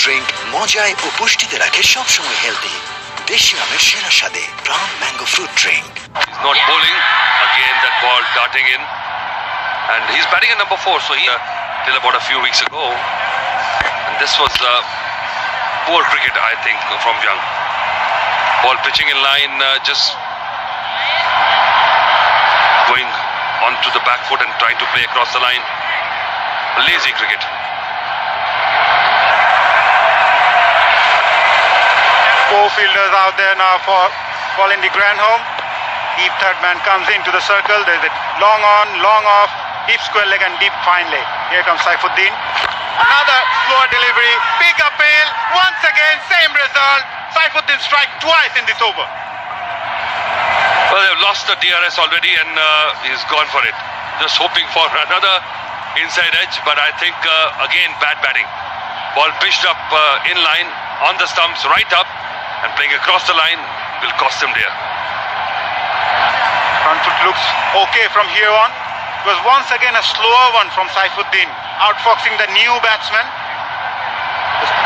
Drink মজায় ও পুষ্টিতে রাখে সবসময় হেলদি। দেশি আমের সেরা স্বাদে প্রাণ mango fruit drink. Not bowling again, that ball darting in, and he's batting at number 4. So he till about a few weeks ago, and this was poor cricket, I think, from Young. Ball pitching in line, just going onto the back foot and trying to play across the line. Lazy cricket. Four fielders out there now for Colin de Granholm. Deep third man comes into the circle. There's a long on, long off, deep square leg and deep fine leg. Here comes Saifuddin. Another slower delivery, big appeal. Once again, same result. Saifuddin strike twice in this over. Well, they've lost the DRS already and he's gone for it. Just hoping for another inside edge, but I think again bad batting. Ball pitched up in line on the stumps, right up, and playing across the line will cost him dear. Front foot looks okay from here on. It was once again a slower one from Saifuddin, outfoxing the new batsman.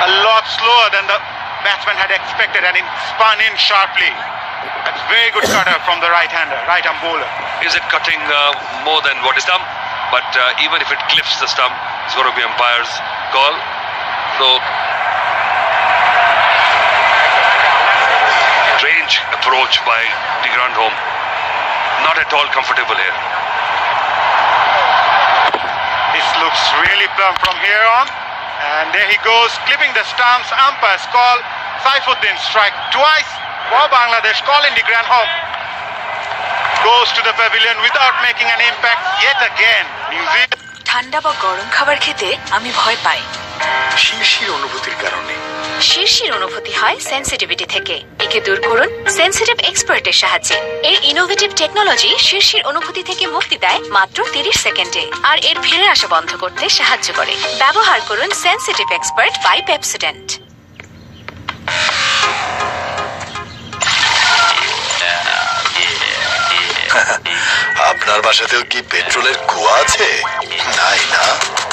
A lot slower than the batsman had expected, and it spun in sharply. That's very good cutter from the right-hander, right-arm bowler. Is it cutting more than what is stump? But even if it clips the stump, it's going to be umpire's call. So, strange approach by de Granholm. Not at all comfortable here. This looks really plumb from here on. And there he goes, clipping the stumps. Umpire's call. Saifuddin strike twice for Bangladesh. Colin de Granholm goes to the pavilion without making an impact yet again. New Zealand. ঠান্ডা বা গরম খাবার খেতে আমি ভয় পাই। শিরশির অনুভূতির কারণে। শিরশির অনুভূতি হয় সেনসিটিভিটি থেকে। একে দূর করুন সেনসিটিভ এক্সপার্টের সাহায্যে। এর ইনোভেটিভ টেকনোলজি শিরশির অনুভূতি থেকে মুক্তি দেয় মাত্র 30 সেকেন্ডে, আর এর ফিরে আসা বন্ধ করতে সাহায্য করে। ব্যবহার করুন সেনসিটিভ এক্সপার্ট বাই পেপসোডেন্ট। আপনার বাসাতেও কি পেট্রোলের কুয়া আছে? নাই না?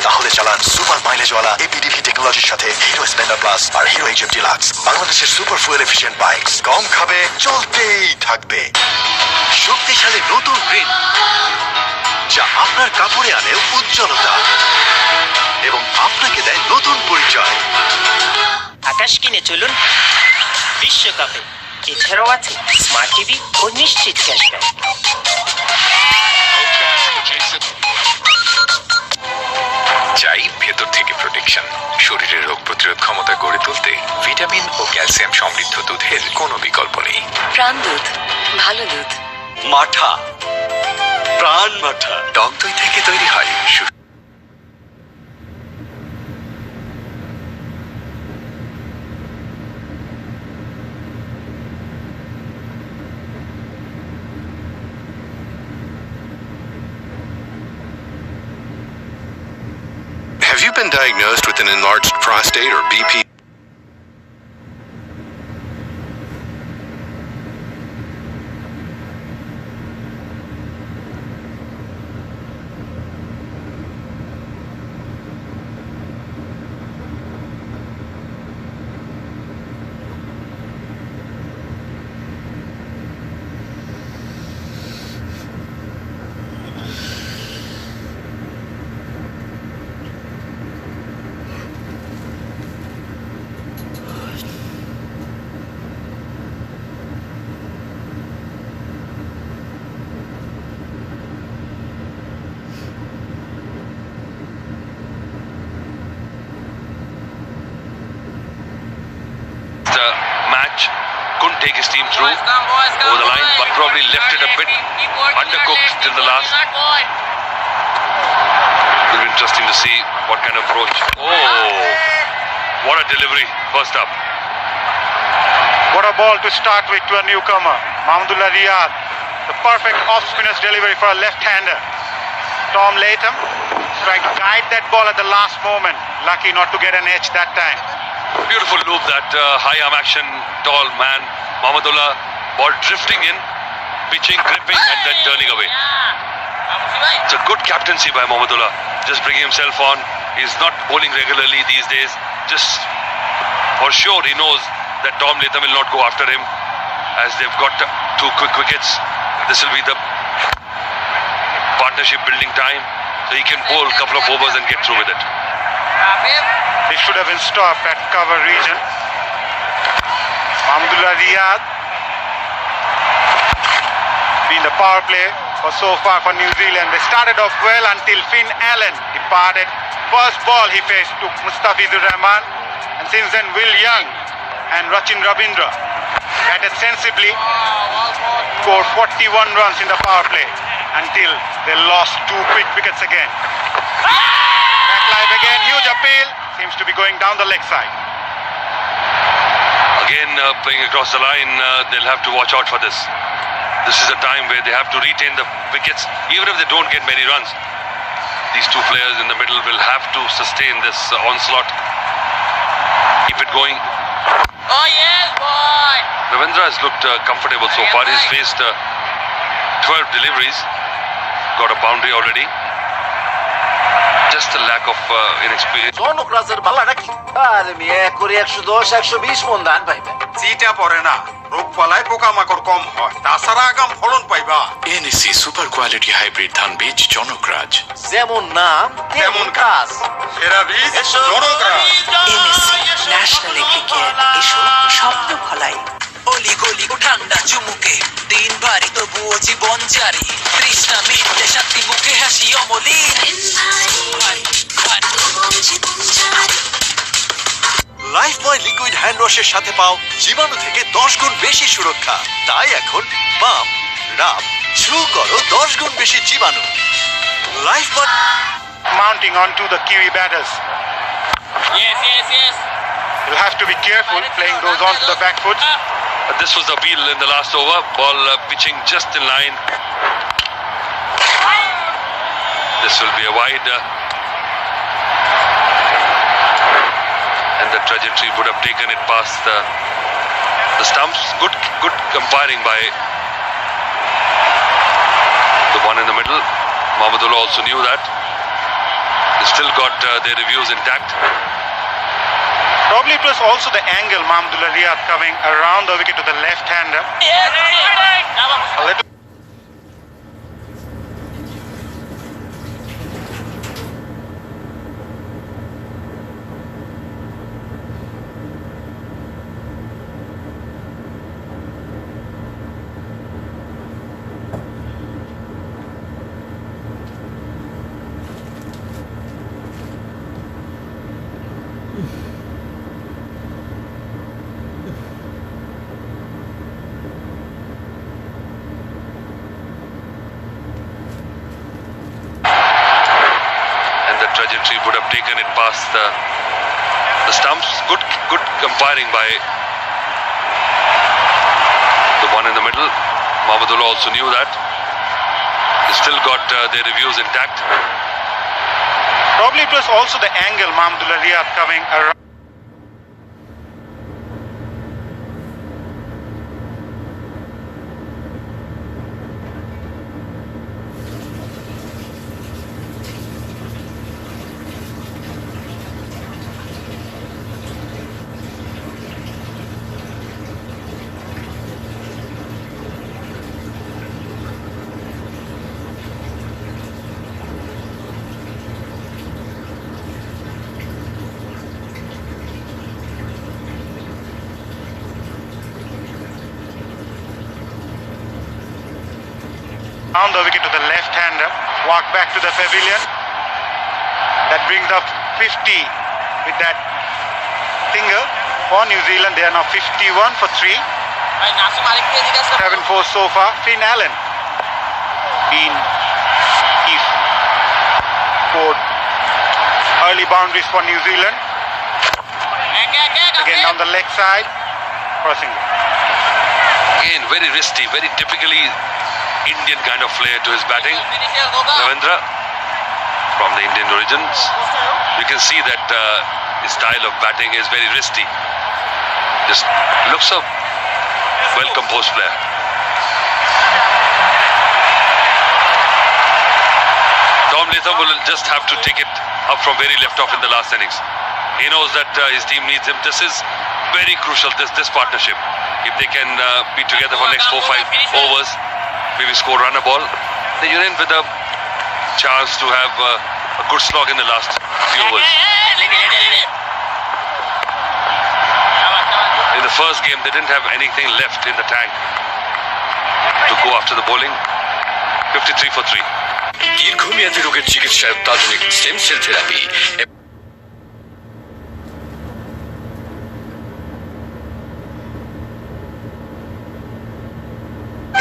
তাহলে চালান সুপার মাইলেজওয়ালা এপিডিভি টেকনোলজির সাথে হিরো স্প্লেন্ডার প্লাস আর হিরো এইচএফ ডিলাক্স, বাংলাদেশের সুপার ফুয়েল এফিশিয়েন্ট বাইকস। কম খাবে, চলতেই থাকবে। শক্তিশালী নতুন গ্রিন, যা আপনার কাপড়ে আনে উজ্জ্বলতা এবং আপনাকে দেয় নতুন পরিচয়। আকাশ কিনে চলুন বিশ্বকাপে। এছাড়াও আছে স্মার্ট টিভি ও নিশ্চিত ক্যাশব্যাক। চাই ভেতর থেকে প্রোটেকশন। শরীরের রোগ প্রতিরোধ ক্ষমতা গড়ে তুলতে ভিটামিন ও ক্যালসিয়াম সমৃদ্ধ দুধের কোনো বিকল্প নেই। প্রাণ দুধ, ভালো দুধ। মাঠা, প্রাণ মাঠা টক দই থেকে তৈরি হয়। Have you been diagnosed with an enlarged prostate or BP? Match couldn't take his team through over the line, but probably left it a bit undercooked till the last. It'll be interesting to see what kind of approach. Oh, what a delivery first up. What a ball to start with to a newcomer. Mahmudullah Riyad. The perfect off-spinner's delivery for a left-hander. Tom Latham trying to guide that ball at the last moment. Lucky not to get an edge that time. Beautiful loop, that high arm action, tall man, Mahmudullah, ball drifting in, pitching, gripping and then turning away. It's a good captaincy by Mahmudullah, just bringing himself on. He's not bowling regularly these days, just For sure, he knows that Tom Latham will not go after him as they've got two quick wickets. This will be the partnership building time, so he can bowl a couple of overs and get through with it. They should have been stopped at cover region. Mahmudullah Riyad been the power play for so far for New Zealand. They started off well until Finn Allen departed. First ball he faced to Mustafizur Rahman, and since then Will Young and Rachin Ravindra batted sensibly, scored 41 runs in the power play until they lost two quick wickets again. Back live again, huge appeal, seems to be going down the leg side. Again, playing across the line, they'll have to watch out for this. This is a time where they have to retain the wickets, even if they don't get many runs. These two players in the middle will have to sustain this onslaught. Keep it going. Oh yes, boy! Ravindra has looked comfortable so far. He's faced 12 deliveries. Got a boundary already. Just a lack of inexperience. জনকরাজের বালা নাকি আরে মিয়া করে 110 120 মন ধান পাইবে চিটা পড়ে না, রোগ পালায় পোকামাকড় কম হয়, তাছাড়া আগাম ফলন পাইবা। এনএসসি সুপার কোয়ালিটি হাইব্রিড ধান বীজ জনকরাজ। যেমন নাম তেমন কাজ। সেরা বীজ জনকরাজ। এনএসসি ন্যাশনাল এগ্রিকেয়ার এসো স্বপ্ন ফলাই অলি গলি ঠান্ডা চুমুকে দিন ভারী তবুও জীবন জারি তৃষ্ণা মিটতে শান্তি মুখে হাসি অমলিন লাইফ বয় লিকুইড হ্যান্ড ওয়াশের সাথে পাও জীবাণু থেকে 10 গুণ বেশি সুরক্ষা। তাই এখন পাম রাব ছু করো 10 গুণ বেশি জীবাণু। Life boy Mounting onto the Kiwi batters. Yes. You'll have to be careful playing those onto the back foot. This was the appeal in the last over. Ball pitching just in line. This will be a wide. And the trajectory would have taken it past the stumps. Good umpiring by the one in the middle. Mahmudullah also knew that. They still got their reviews intact. Probably it was also the angle Mahmudullah Riyad coming around the wicket to the left-hander. A little Trajectory would have taken it past the stumps. Good umpiring by the one in the middle. Mahmudullah also knew that. They still got their reviews intact. Probably it was also the angle Mahmudullah Riyad coming around. Down the wicket to the left-hander, walk back to the pavilion. That brings up 50 with that single for New Zealand. They are now 51 for 3. 7-4 so far. Finn Allen been scored early boundaries for New Zealand. Again down the leg side for a single. Again, very wristy, very typically Indian kind of flair to his batting. Ravindra from the Indian origins. You can see that his style of batting is very wristy. Just looks a well-composed player. Tom Latham will just have to take it up from very left off in the last innings. He knows that his team needs him. This is very crucial, this partnership. If they can be together for next 4-5 overs, maybe score run a ball, then you're in with a chance to have a good slog in the last few overs. In the first game, they didn't have anything left in the tank to go after the bowling. 53 for 3. দীর্ঘমেয়াদী রোগের চিকিৎসায় অত্যাধুনিক stem cell therapy.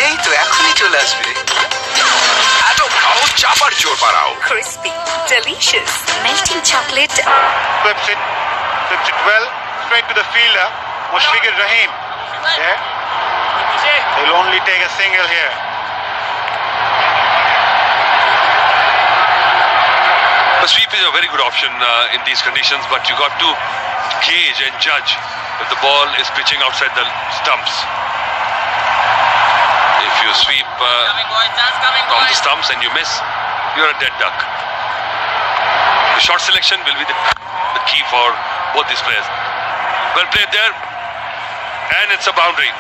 এই তো এখনই চলে আসবে। এত খাও চাপার জোর বাড়াও। Crispy, delicious, melting chocolate. Flips it well, straight to the fielder, Mushfiqur Rahim. Yeah. They'll only take a single here. The sweep is a very good option in these conditions, but you got to gauge and judge if the ball is pitching outside the stumps. If you sweep from the stumps and you miss, you're a dead duck. The short selection will be the key for both these players. Well played there, and it's a boundary.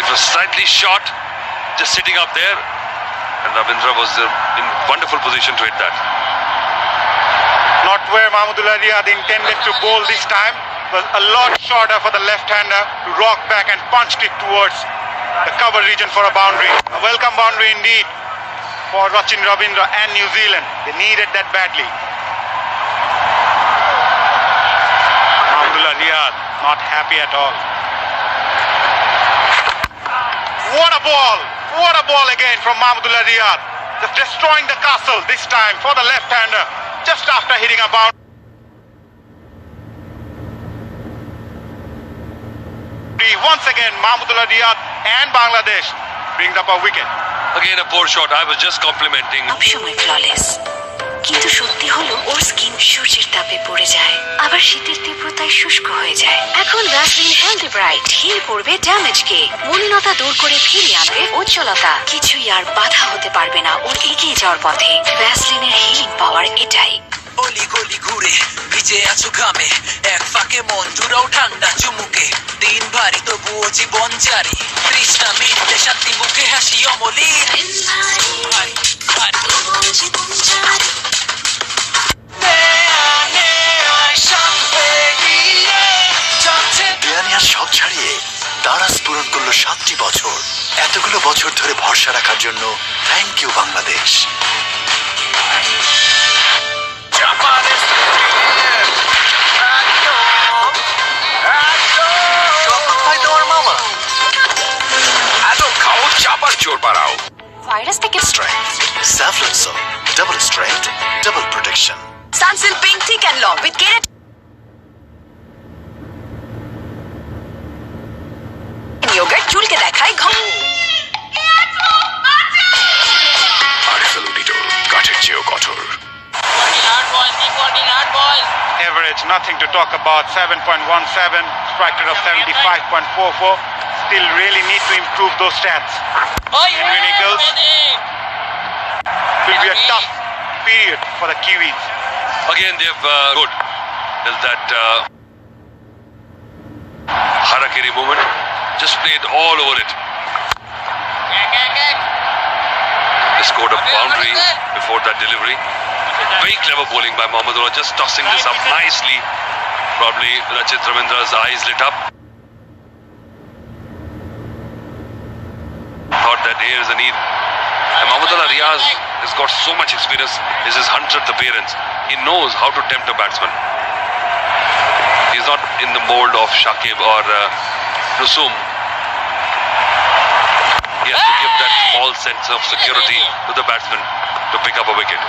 It was slightly short, just sitting up there, and Ravindra was in wonderful position to hit that. Not where Mahmudullah Riyad intended to bowl this time. It was a lot shorter for the left-hander to rock back and punched it towards the cover region for a boundary. A welcome boundary indeed for Rachin Ravindra and New Zealand. They needed that badly. Mahmudullah Riyad not happy at all. What a ball! What a ball again from Mahmudullah Riyad. Just destroying the castle this time for the left-hander just after hitting a boundary. Once again, Mahmudullah Riyad and Bangladesh brings up a wicket. Again, a poor shot. I was just complimenting. সবসময় flawless, কিন্তু সত্যি হলো ওর skin সূর্যের তাপে পড়ে যায়, আবার শীতের তীব্রতায় শুষ্ক হয়ে যায়। এখন ভ্যাসলিন হেলদি ব্রাইট হিল করবে ড্যামেজকে, মলিনতা দূর করে ফিরিয়ে আনবে উজ্জ্বলতা। কিছুই আর বাধা হতে পারবে না ওর এগিয়ে যাওয়ার পথে। ভ্যাসলিনের হিলিং পাওয়ার এটাই। অলি গলি ঘুরে ভিজে আছো ঘামে, এক ফাঁকে মন জুড়াও ঠান্ডা চুমুকে। দিন ভারী তবুও জীবন জারি, তৃষ্ণা মিটলে শান্তি মুখে হাসি অমলিন। ভারী ভারী জীবন জারি। দেয়ানিয়ার সব ছাড়িয়ে দারাজ পূরণ করলো 7টি বছর। এতগুলো বছর ধরে ভরসা রাখার জন্য থ্যাংক ইউ বাংলাদেশ। এত খাও চাপার জোর বাড়াও। ভাইরাস থেকে Strength, Savlon Soap, double strength, double protection. Sunsilk Pink Thick and Long with Keratin yogurt চুলকে দেখায় ঘন। আরএফএল ডিটোল কাঠের চেয়েও কঠোর। Average, nothing to talk about. 7.17, strike rate of 75.44. Still really need to improve those stats. Henry Nichols. Will be a tough period for the Kiwis. Again, they've good. There's that harakiri movement. Just played all over it. They scored a boundary before that delivery. Very clever bowling by Mahmudullah, just tossing this up nicely. Probably Rachit Ravindra's eyes lit up. Thought that here's a need. And Mahmudullah Riyad has got so much experience. This is his 100th appearance. He knows how to tempt a batsman. He's not in the mold of Shakib or Rusum. He has to give that false sense of security to the batsman to pick up a wicket.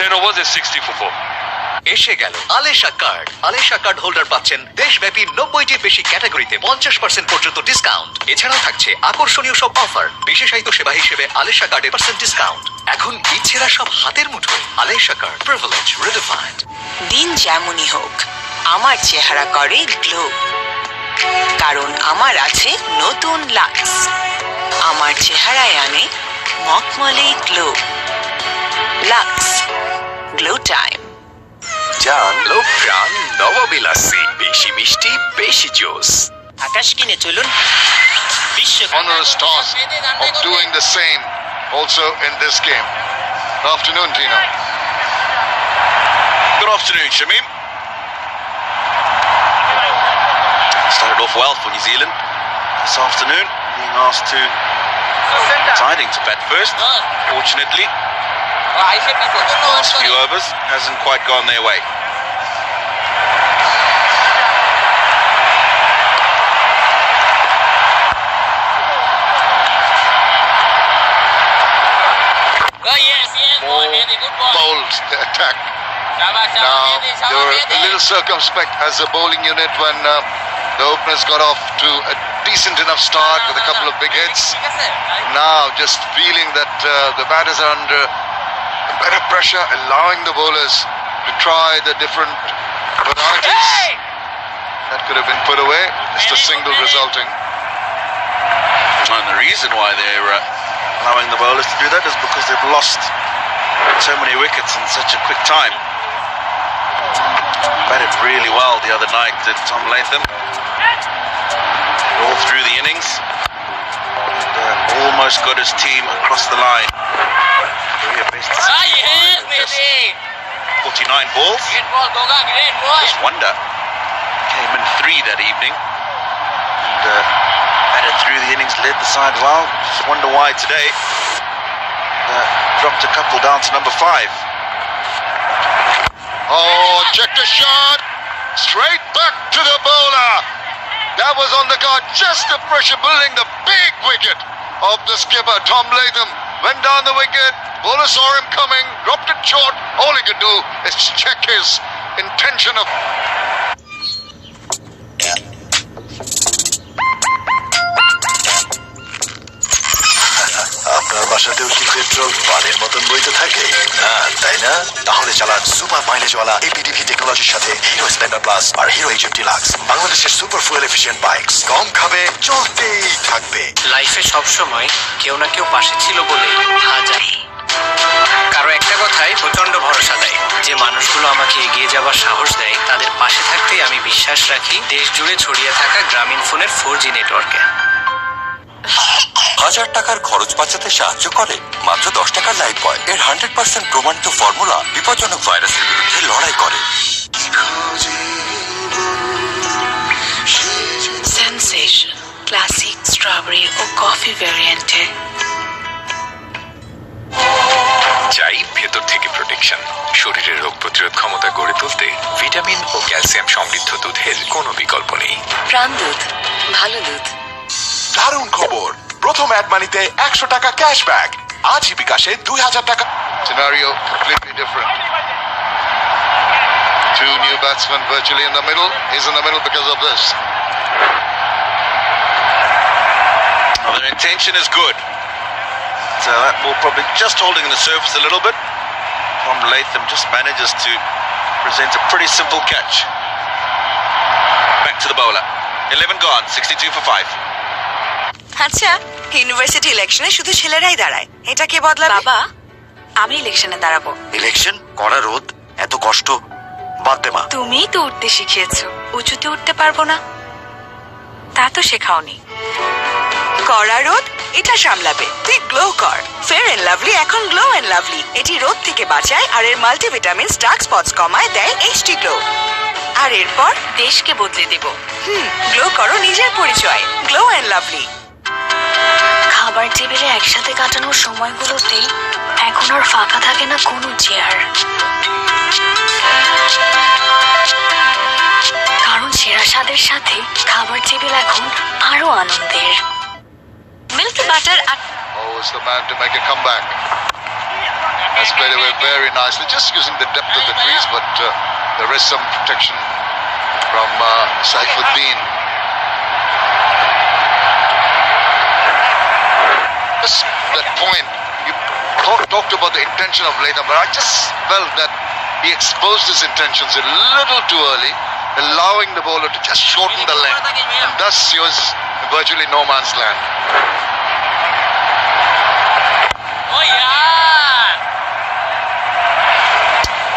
10 overs is 60 for 4. এসে গেল আলেশা card. আলেশা card holder পাচ্ছেন দেশব্যাপী 90টির বেশি ক্যাটাগরিতে 50% পর্যন্ত discount. এছাড়াও থাকছে আকর্ষণীয় সব অফার। বিশেষায়িত সেবা হিসেবে আলেশা কার্ডে % ডিসকাউন্ট। এখন ইচ্ছেরা সব হাতের মুঠোয়। আলেশা কার্ড, প্রিভিলেজ রিডিফাইন্ড। দিন যেমনই হোক আমার চেহারা করে গ্লো, কারণ আমার আছে নতুন লাক্স। আমার চেহারায় আনে মখমলে গ্লো। Lux glow time. জান লোকপ্রাণ নববিলাসী, বেশি মিষ্টি বেশি জোস। আকাশ কিনে চলুন বিশ্বকাপ। onerous task of doing the same also in this game. Good afternoon, Tino. Good afternoon, Shamim. Started off well for New Zealand this afternoon, being asked to deciding to bat first. Fortunately, last few overs hasn't quite gone their way. Bold attack. Now they were a little circumspect as a bowling unit when the openers got off to a decent enough start with a couple of big hits. Now just feeling that the batters are under better pressure, allowing the bowlers to try the different varieties that could have been put away. Just a single resulting. And the reason why they're allowing the bowlers to do that is because they've lost so many wickets in such a quick time. Batted really well the other night, did Tom Latham. All through the innings. And, almost got his team across the line. Career best 49 balls. Just wonder. Came in 3 that evening. And batted through the innings, led the side well. Just wonder why today dropped a couple down to number 5. Oh, checked a shot. Straight back to the bowler. That was on the guard. Just the pressure building the big wicket of the skipper, Tom Latham. Went down the wicket. Bowler saw him coming. Dropped it short. All he could do is check his intention of... আপনার বাসাতেও কি petrol পানির মতন বইতে থাকে না, তাই না? তাহলে চালান সুপার মাইলেজওয়ালা এপিডিভি টেকনোলজির সাথে হিরো স্প্লেন্ডার প্লাস আর হিরো এইচএফ ডিলাক্স। বাংলাদেশের সুপার ফুয়েল এফিশিয়েন্ট বাইকস, কম খাবে, চলতেই থাকবে। লাইফে সবসময় কেউ না কেউ পাশে ছিল বলে আজ আমি কারো একটা কথাই প্রচন্ড ভরসা দেয়। যে মানুষগুলো আমাকে এগিয়ে যাবার সাহস দেয় তাদের পাশে থাকতেই আমি বিশ্বাস রাখি দেশ জুড়ে ছড়িয়ে থাকা গ্রামীণ ফোনের 4G নেটওয়ার্কে। 1000 টাকার খরচ বাঁচাতে সাহায্য করে মাত্র 10 টাকার লাইফ বয়। এর 100% প্রমাণিত ফর্মুলা বিপজ্জনক ভাইরাসের বিরুদ্ধে লড়াই করে। সেনসেশন ক্লাসিক স্ট্রবেরি ও কফি ভ্যারিয়েন্টে। চাই ভেতর থেকে প্রোটেকশন, শরীরের রোগ প্রতিরোধ ক্ষমতা গড়ে তুলতে ভিটামিন ও ক্যালসিয়াম সমৃদ্ধ দুধের কোনো বিকল্প নেই। প্রাণ দুধ, ভালো দুধ। দারুণ খবর, প্রথম অ্যাড মানিতে 100 টাকা ক্যাশব্যাক। আজই বিকাশে 2000 টাকা। Scenario completely different. 2 new batsmen virtually in the middle. He's in the middle because of this. Well, their intention is good. So that ball probably just holding the surface a little bit. Tom Latham just manages to present a pretty simple catch. Back to the bowler. 11 gone, 62 for 5. আচ্ছা, university ইলেকশনে শুধু ছেলেরাই দাঁড়ায়, এটা কে বদলাবে? বাবা, আমি ইলেকশনে দাঁড়াবো। ইলেকশন করা রোদ, এত কষ্ট, বাদ দে মা। তুমিই তো উঠতে শিখিয়েছো, উঁচুতে উঠতে পারবো না তা তো শেখাওনি। কড়া রোদ এটা সামলাবে, তুই গ্লো কর। ফেয়ার এন্ড লাভলি এখন গ্লো এন্ড লাভলি। এটি রোদ থেকে বাঁচায় আর এর মাল্টিভিটামিন ডার্ক স্পটস কমায়, দেয় এইচডি গ্লো। আর এরপর দেশকে বদলে দেব। গ্লো করো নিজের পরিচয়, গ্লো এন্ড লাভলি। খাবার টেবিলে একসাথে কাটানোর সময়গুলোতে এখন আর ফাঁকা থাকে না কোনো চেয়ার, কারণ সেরা স্বাদের সাথে খাবার টেবিল এখন আরো আনন্দের। Milky butter Always the man to make a comeback. has played away very nicely, just using the depth of the crease, but there is some protection from Saifuddin. Just that point, you talked about the intention of Latham, but I just felt that he exposed his intentions a little too early, allowing the bowler to just shorten the length, and thus he was virtually no man's land.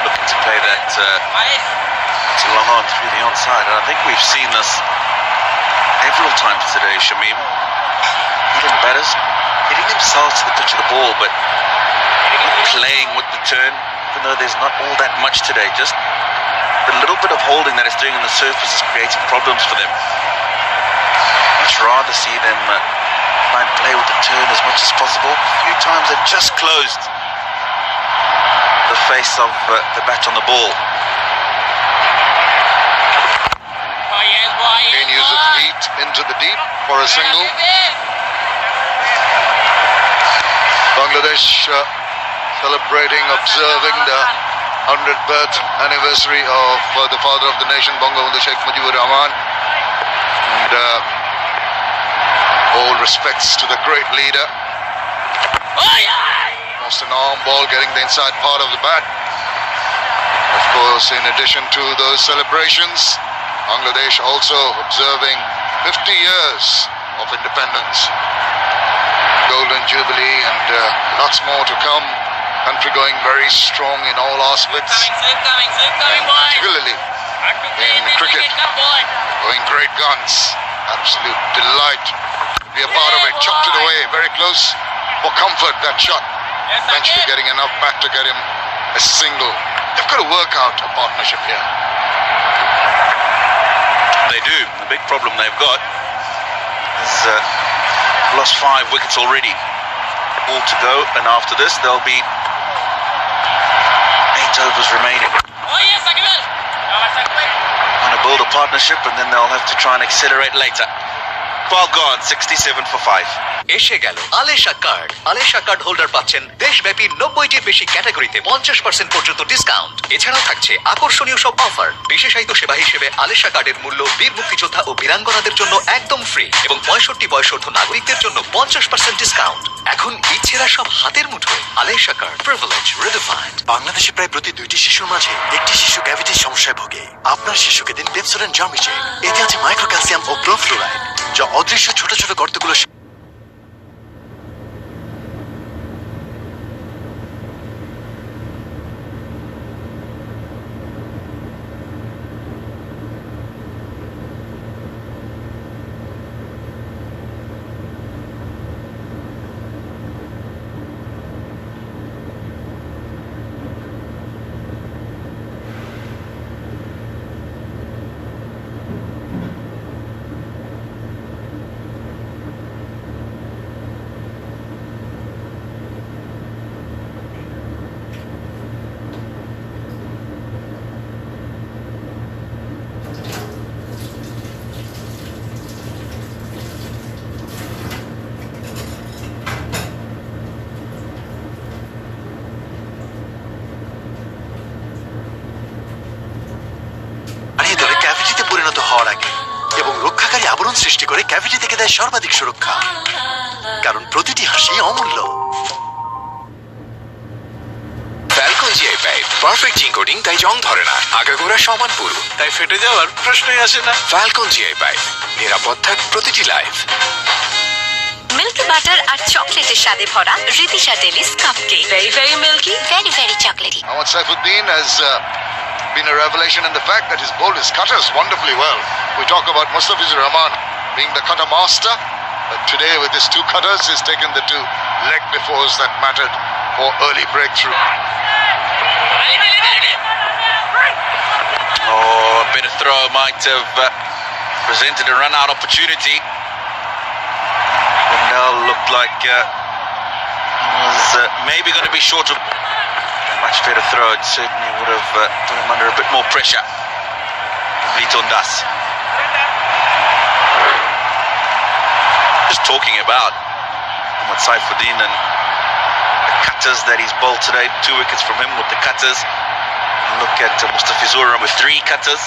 Looking to play that to long on through the onside, and I think we've seen this several times today, Shamim. Even batters hitting themselves to the pitch of the ball, but playing with the turn, even though there's not all that much today. Just the little bit of holding that it's doing on the surface is creating problems for them. Much rather see them try and play with the turn as much as possible. A few times they've just closed the face of the bat on the ball. Again uses heat into the deep for a single. Bangladesh celebrating, observing the 100th birth anniversary of the father of the nation, Bangabandhu Sheikh Mujibur Rahman. And all respects to the great leader. Almost an arm ball getting the inside part of the bat. Of course, in addition to those celebrations, Bangladesh also observing 50 years of independence. Golden Jubilee and lots more to come. Country going very strong in all aspects. Particularly in cricket, going great guns. Absolute delight to be a part of it. Chopped it away, very close for comfort, that shot. Eventually getting enough back to get him a single. They've got to work out a partnership here. They do. The big problem they've got is lost 5 wickets already. All to go, and after this there'll be 8 overs remaining. Trying to build a partnership, and then they'll have to try and accelerate later. 12 gone, 67 for 5. এসে গেল আলেশা card. আলেশা card holder পাচ্ছেন দেশব্যাপী 90টির বেশি ক্যাটাগরিতে 50% পর্যন্ত discount. এছাড়াও থাকছে আকর্ষণীয় সব অফার। বিশেষায়িত সেবা হিসেবে আলেশা কার্ডের মূল্য বীর মুক্তিযোদ্ধা ও বীরাঙ্গনাদের জন্য একদম ফ্রি এবং 65 বয়সোর্ধ নাগরিকদের জন্য 50% ডিসকাউন্ট। এখন ইচ্ছেরা সব হাতের মুঠোয়। আলেশা কার্ড, প্রিভিলেজ রিডিফাইন্ড। বাংলাদেশে প্রায় প্রতি 2টি শিশুর মাঝে একটি শিশু ক্যাভিটির সমস্যায় ভোগে। আপনার শিশুকে দিন পেপসোডেন্ট জার্মিচেন। এতে আছে মাইক্রো ক্যালসিয়াম ও ক্লোরফ্লুরাইড, যা অদৃশ্য ছোট ছোট গর্তগুলো হওয়ার আগে এবং রক্ষাকারী আবরণ সৃষ্টি করে ক্যাভিটি থেকে দেয় সর্বাধিক সুরক্ষা, কারণ প্রতিটি হাসি অমূল্য। Falcon GI pipe perfect zinc coating, তাই জং ধরে না, আগাগোড়া সমান পুরু, তাই ফেটে যাওয়ার প্রশ্নই আসে না। ফ্যালকন জিআই পাইপ, নিরাপদ থাক প্রতিটি লাইফ। মিল্কি বাটার আর চকলেটের স্বাদে ভরা Ritisha delish cupcake, very very milky, very very chocolatey. Mohammad Saifuddin has been a revelation in the fact that he's bowled his cutters wonderfully well. We talk about Mustafizur Rahman being the cutter master, but today with his 2 cutters, he's taken the 2 leg befores that mattered for early breakthrough. Oh, a better throw might have presented a run-out opportunity. Now looked like was maybe going to be short of much better throw. It certainly would have put him under a bit more pressure. Liton Das. Just talking about Mohammad Saifuddin and a cutters that he's bowled today. 2 wickets from him with the cutters. Look at Mustafizur with 3 cutters.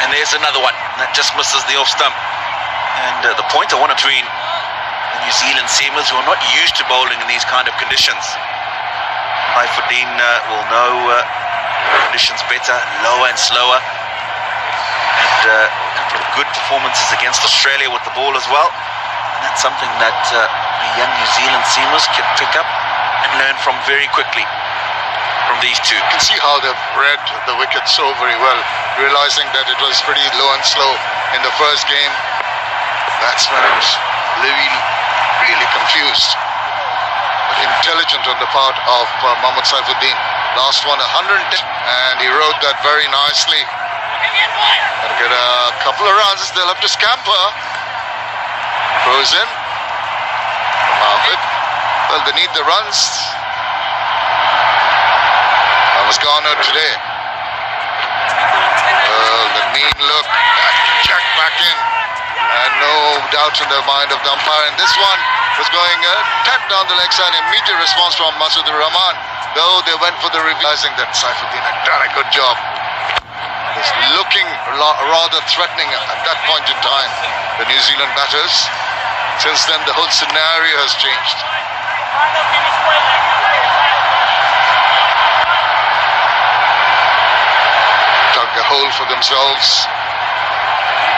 And there's another one that just misses the off stump. And the point I want between the New Zealand seamers who are not used to bowling in these kind of conditions. Saifuddin will know conditions better, lower and slower. And a couple of good performances against Australia with the ball as well. And that's something that the young New Zealand seamers can pick up and learn from very quickly from these two. You can see how they've read the wicket so very well, realizing that it was pretty low and slow in the first game. Batsman was really confused, but intelligent on the part of Mohammad Saifuddin. Last one 110, and he rode that very nicely. Gonna get a couple of runs. They'll have to scamper. Throws in. Mohammed. Well, they need the runs. Was garnered today. The mean look, check back in, and no doubt in the mind of the umpire. And this one was going tap down the leg side. Immediate response from Masudur Rahman, though they went for the realizing that Saifuddin had done a good job. He's looking rather threatening at that point in time, the New Zealand batters. Since then, the whole scenario has changed. A hole for themselves.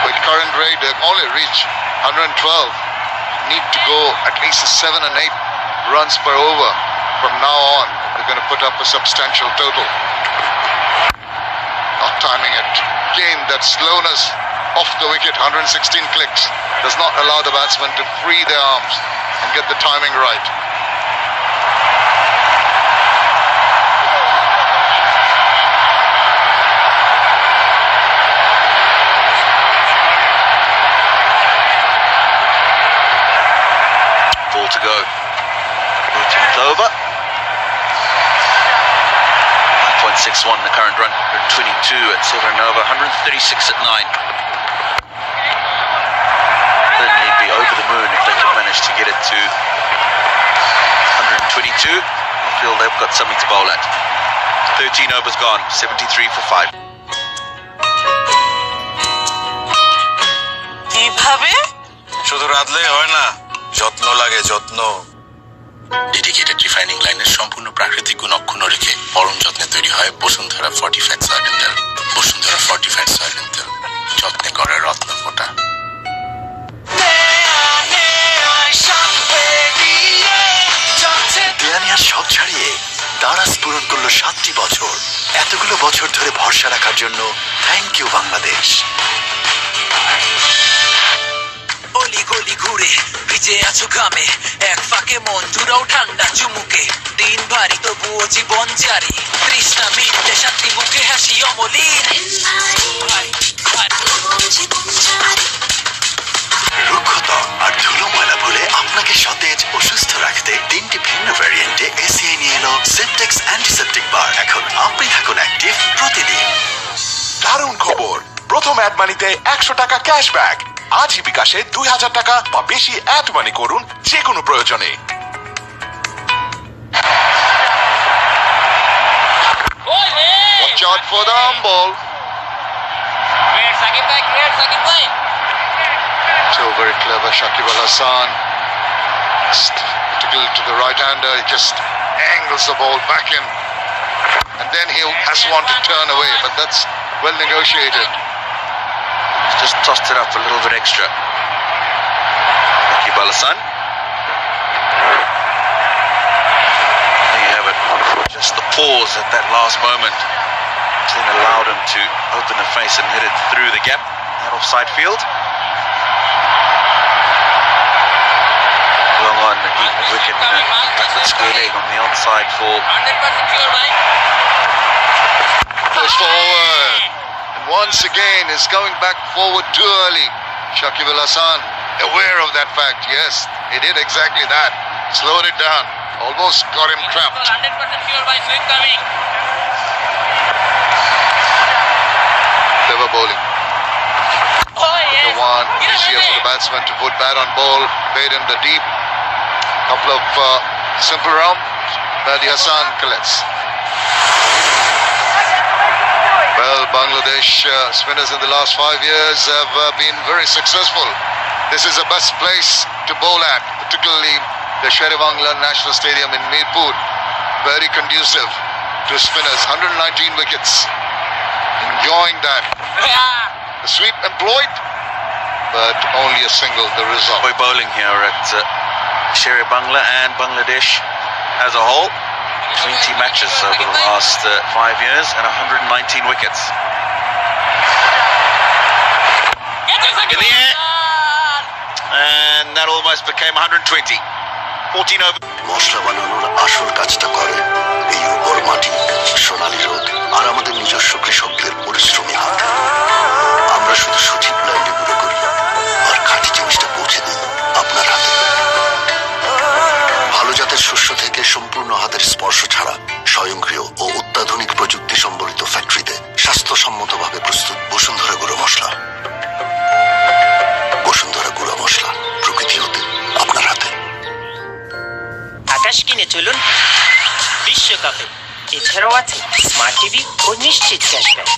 With current rate, they've only reached 112. Need to go at least 7 and 8 runs per over from now on. They're going to put up a substantial total. Not timing it. Again, that slowness off the wicket, 116 clicks, does not allow the batsman to free their arms and get the timing right. To go. 14th over. 9.61 the current run. 122 at 7 over. 136 at 9. Certainly be over the moon if they can manage to get it to 122. I feel they've got something to bowl at. 13 overs gone. 73 for 5. কিভাবে শুধু রাঁধলেই হয় না, যত্ন লাগে, যত্ন। Dedicated refining লাইনের সম্পূর্ণ প্রাকৃতিক গুণ অক্ষুণ্ণ রেখে পরম যত্নে তৈরি হয় বসুন্ধরা ফর্টিফাইড সয়াবিন তেল। বসুন্ধরা ফর্টিফাইড সয়াবিন তেল, যত্নে গড়ে রত্ন ফোটা। দেয়ানিয়ার শখ ছাড়িয়ে দারাজ পূরণ করলো 7টি বছর। এতগুলো বছর ধরে ভরসা রাখার জন্য থ্যাংক ইউ বাংলাদেশ। অলি গলি ঘুরে ভিজে আছো ঘামে, এক ফাঁকে মন জুড়াও ঠান্ডা চুমুকে। দিন ভারী তবুও জীবন জারি, তৃষ্ণা মিটলে শান্তি মুখে হাসি অমলিন। রুক্ষতা আর ধুলো ময়লা ভুলে আপনাকে সতেজ ও সুস্থ রাখতে 3টি ভিন্ন ভ্যারিয়েন্টে এসিআই নিয়ে এলো সেন্টেক্স অ্যান্টিসেপ্টিক বার। এখন আপনি থাকুন অ্যাক্টিভ প্রতিদিন। দারুণ খবর, প্রথম অ্যাড মানিতে 100 টাকা ক্যাশব্যাক। আজই বিকাশে 2000 টাকা বা বেশি অ্যাড মানি করুন যে কোনো প্রয়োজনে। Watch out for the arm ball. So very clever, Shakib Al Hasan. Particularly to the right-hander, he just angles the ball back in. And then he has one to turn away, but that's well negotiated. Just tossed it up a little bit extra. Shakib Al Hasan. There you have it. Just the pause at that last moment then allowed him to open the face and hit it through the gap, that offside field. Long on, the deep wicket, backward square leg on the onside for. Goes forward. And once again is going back forward too early. Shakib Al Hasan, aware of that fact, yes, he did exactly that. Slowed it down. Almost got him trapped. 100% sure by swing coming. Clever bowling. The one easier for the batsman to put bat on ball. Played in the deep. Couple of Simple round. Mehdi Hassan collects. Well, Bangladesh spinners in the last 5 years have been very successful. This is the best place to bowl at, particularly the Sher-e-Bangla National Stadium in Mirpur. Very conducive to spinners. 119 wickets. Enjoying that. The sweep employed, but only a single the result. Boy bowling here at Sher-e-Bangla and Bangladesh as a whole. 20 matches over the last 5 years and 119 wickets. In the air. And that almost became 120. 14 over. মশলা বানানোর আসল কাজটা করে এই উর্বর মাটি, সোনালী রোদ আর আমাদের নিজস্ব কৃষকদের পরিশ্রমী হাত। আমরা শুধু সঠিক ব্র্যান্ডে গুঁড়ো করি আর খাঁটি জিনিসটা পৌঁছে দিই আপনার হাতে। ভালো জাতের শস্য থেকে সম্পূর্ণ হাতের স্পর্শ ছাড়া স্বয়ংক্রিয় ও অত্যাধুনিক প্রযুক্তি সম্বলিত ফ্যাক্টরিতে স্বাস্থ্যসম্মতভাবে প্রস্তুত বসুন্ধরা গুঁড়ো মশলা। বসুন্ধরা গুঁড়ো মশলা, প্রকৃতি হতে আপনার হাতে। আকাশ কিনে চলুন বিশ্বকাপে। এছাড়াও আছে স্মার্ট টিভি ও নিশ্চিত ক্যাশব্যাক।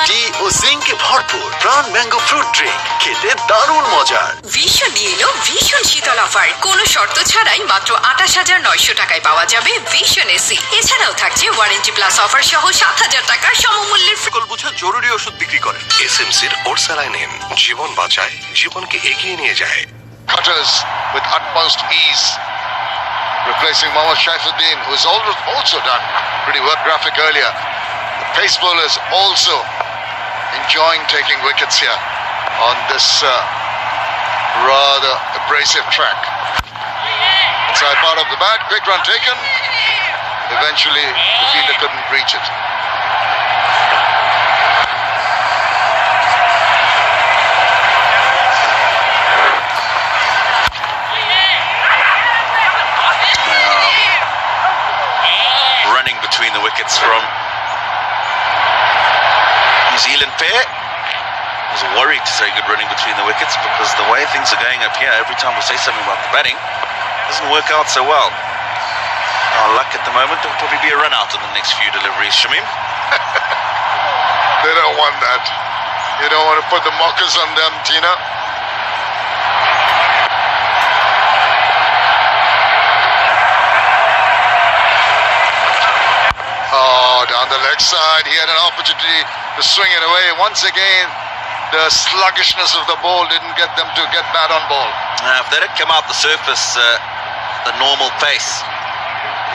টি ও জিঙ্কে ভরপুর প্রাণ ম্যাঙ্গো ফ্রুট ড্রিঙ্ক, খেতে দারুণ মজার। ভীষণ নিয়ে এলো ভীষণ শীতল অফার। কোনো শর্ত ছাড়াই মাত্র 28,900 টাকায় পাওয়া যাবে ভীষণ এসি। এছাড়াও থাকছে ওয়ারেন্টি প্লাস অফার সহ 7,000 টাকার সমমূল্যের সকল বুঝে জরুরি ওষুধ বিক্রি করেন। এসএমসির ওরসালাইন জীবন বাঁচায়, জীবনকে এগিয়ে নিয়ে যায়। Cutters with utmost ease, replacing Mohammad Shaifuddin, who has also done pretty well graphic earlier. The pace bowlers also enjoying taking wickets here on this rather abrasive track. Inside part of the bat, quick run taken. Eventually, the fielder couldn't reach it. Running between the wickets from New Zealand pair. I was worried to say good running between the wickets because the way things are going up here, every time we say something about the batting, it doesn't work out so well. Our luck at the moment, there'll probably be a run out in the next few deliveries, Shamim. They don't want that. You don't want to put the mockers on them, Tina. Oh, down the leg side, he had an opportunity to swing it away. Once again, the sluggishness of the ball didn't get them to get bat on ball. If they had come out the surface, the normal pace,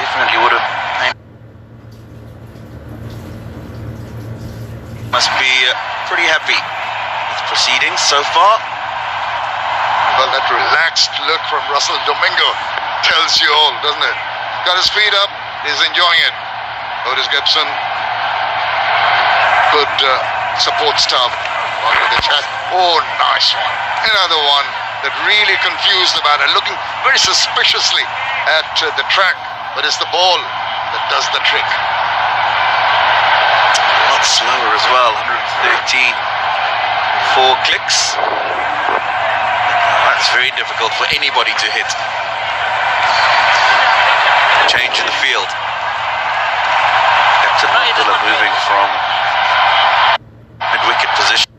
definitely would have. Must be pretty happy with proceedings so far. Well, that relaxed look from Russell Domingo tells you all, doesn't it? Got his feet up, he's enjoying it. Otis Gibson, good support staff. Oh, nice one. Another one that really confused the batter, looking very suspiciously at the track, but it's the ball that does the trick. A lot slower as well, 113. 4 clicks. That's very difficult for anybody to hit. Change in the field. Captain Abdullah moving from mid-wicket position.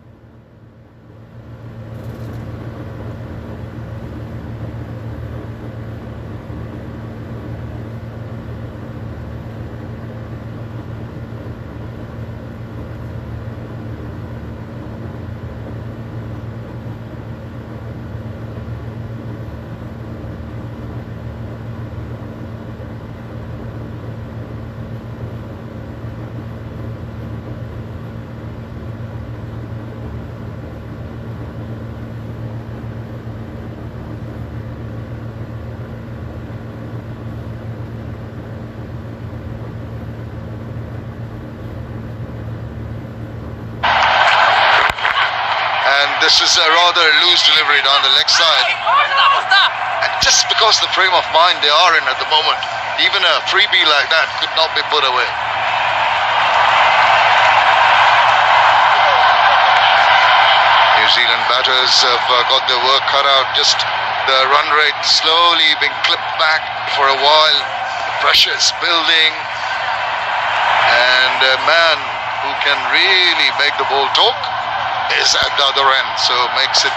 This is a rather loose delivery down the leg side. And just because the frame of mind they are in at the moment, even a freebie like that could not be put away. New Zealand batters have got their work cut out. Just the run rate slowly being clipped back for a while. Pressure is building. And a man who can really make the ball talk is at the other end. So makes it,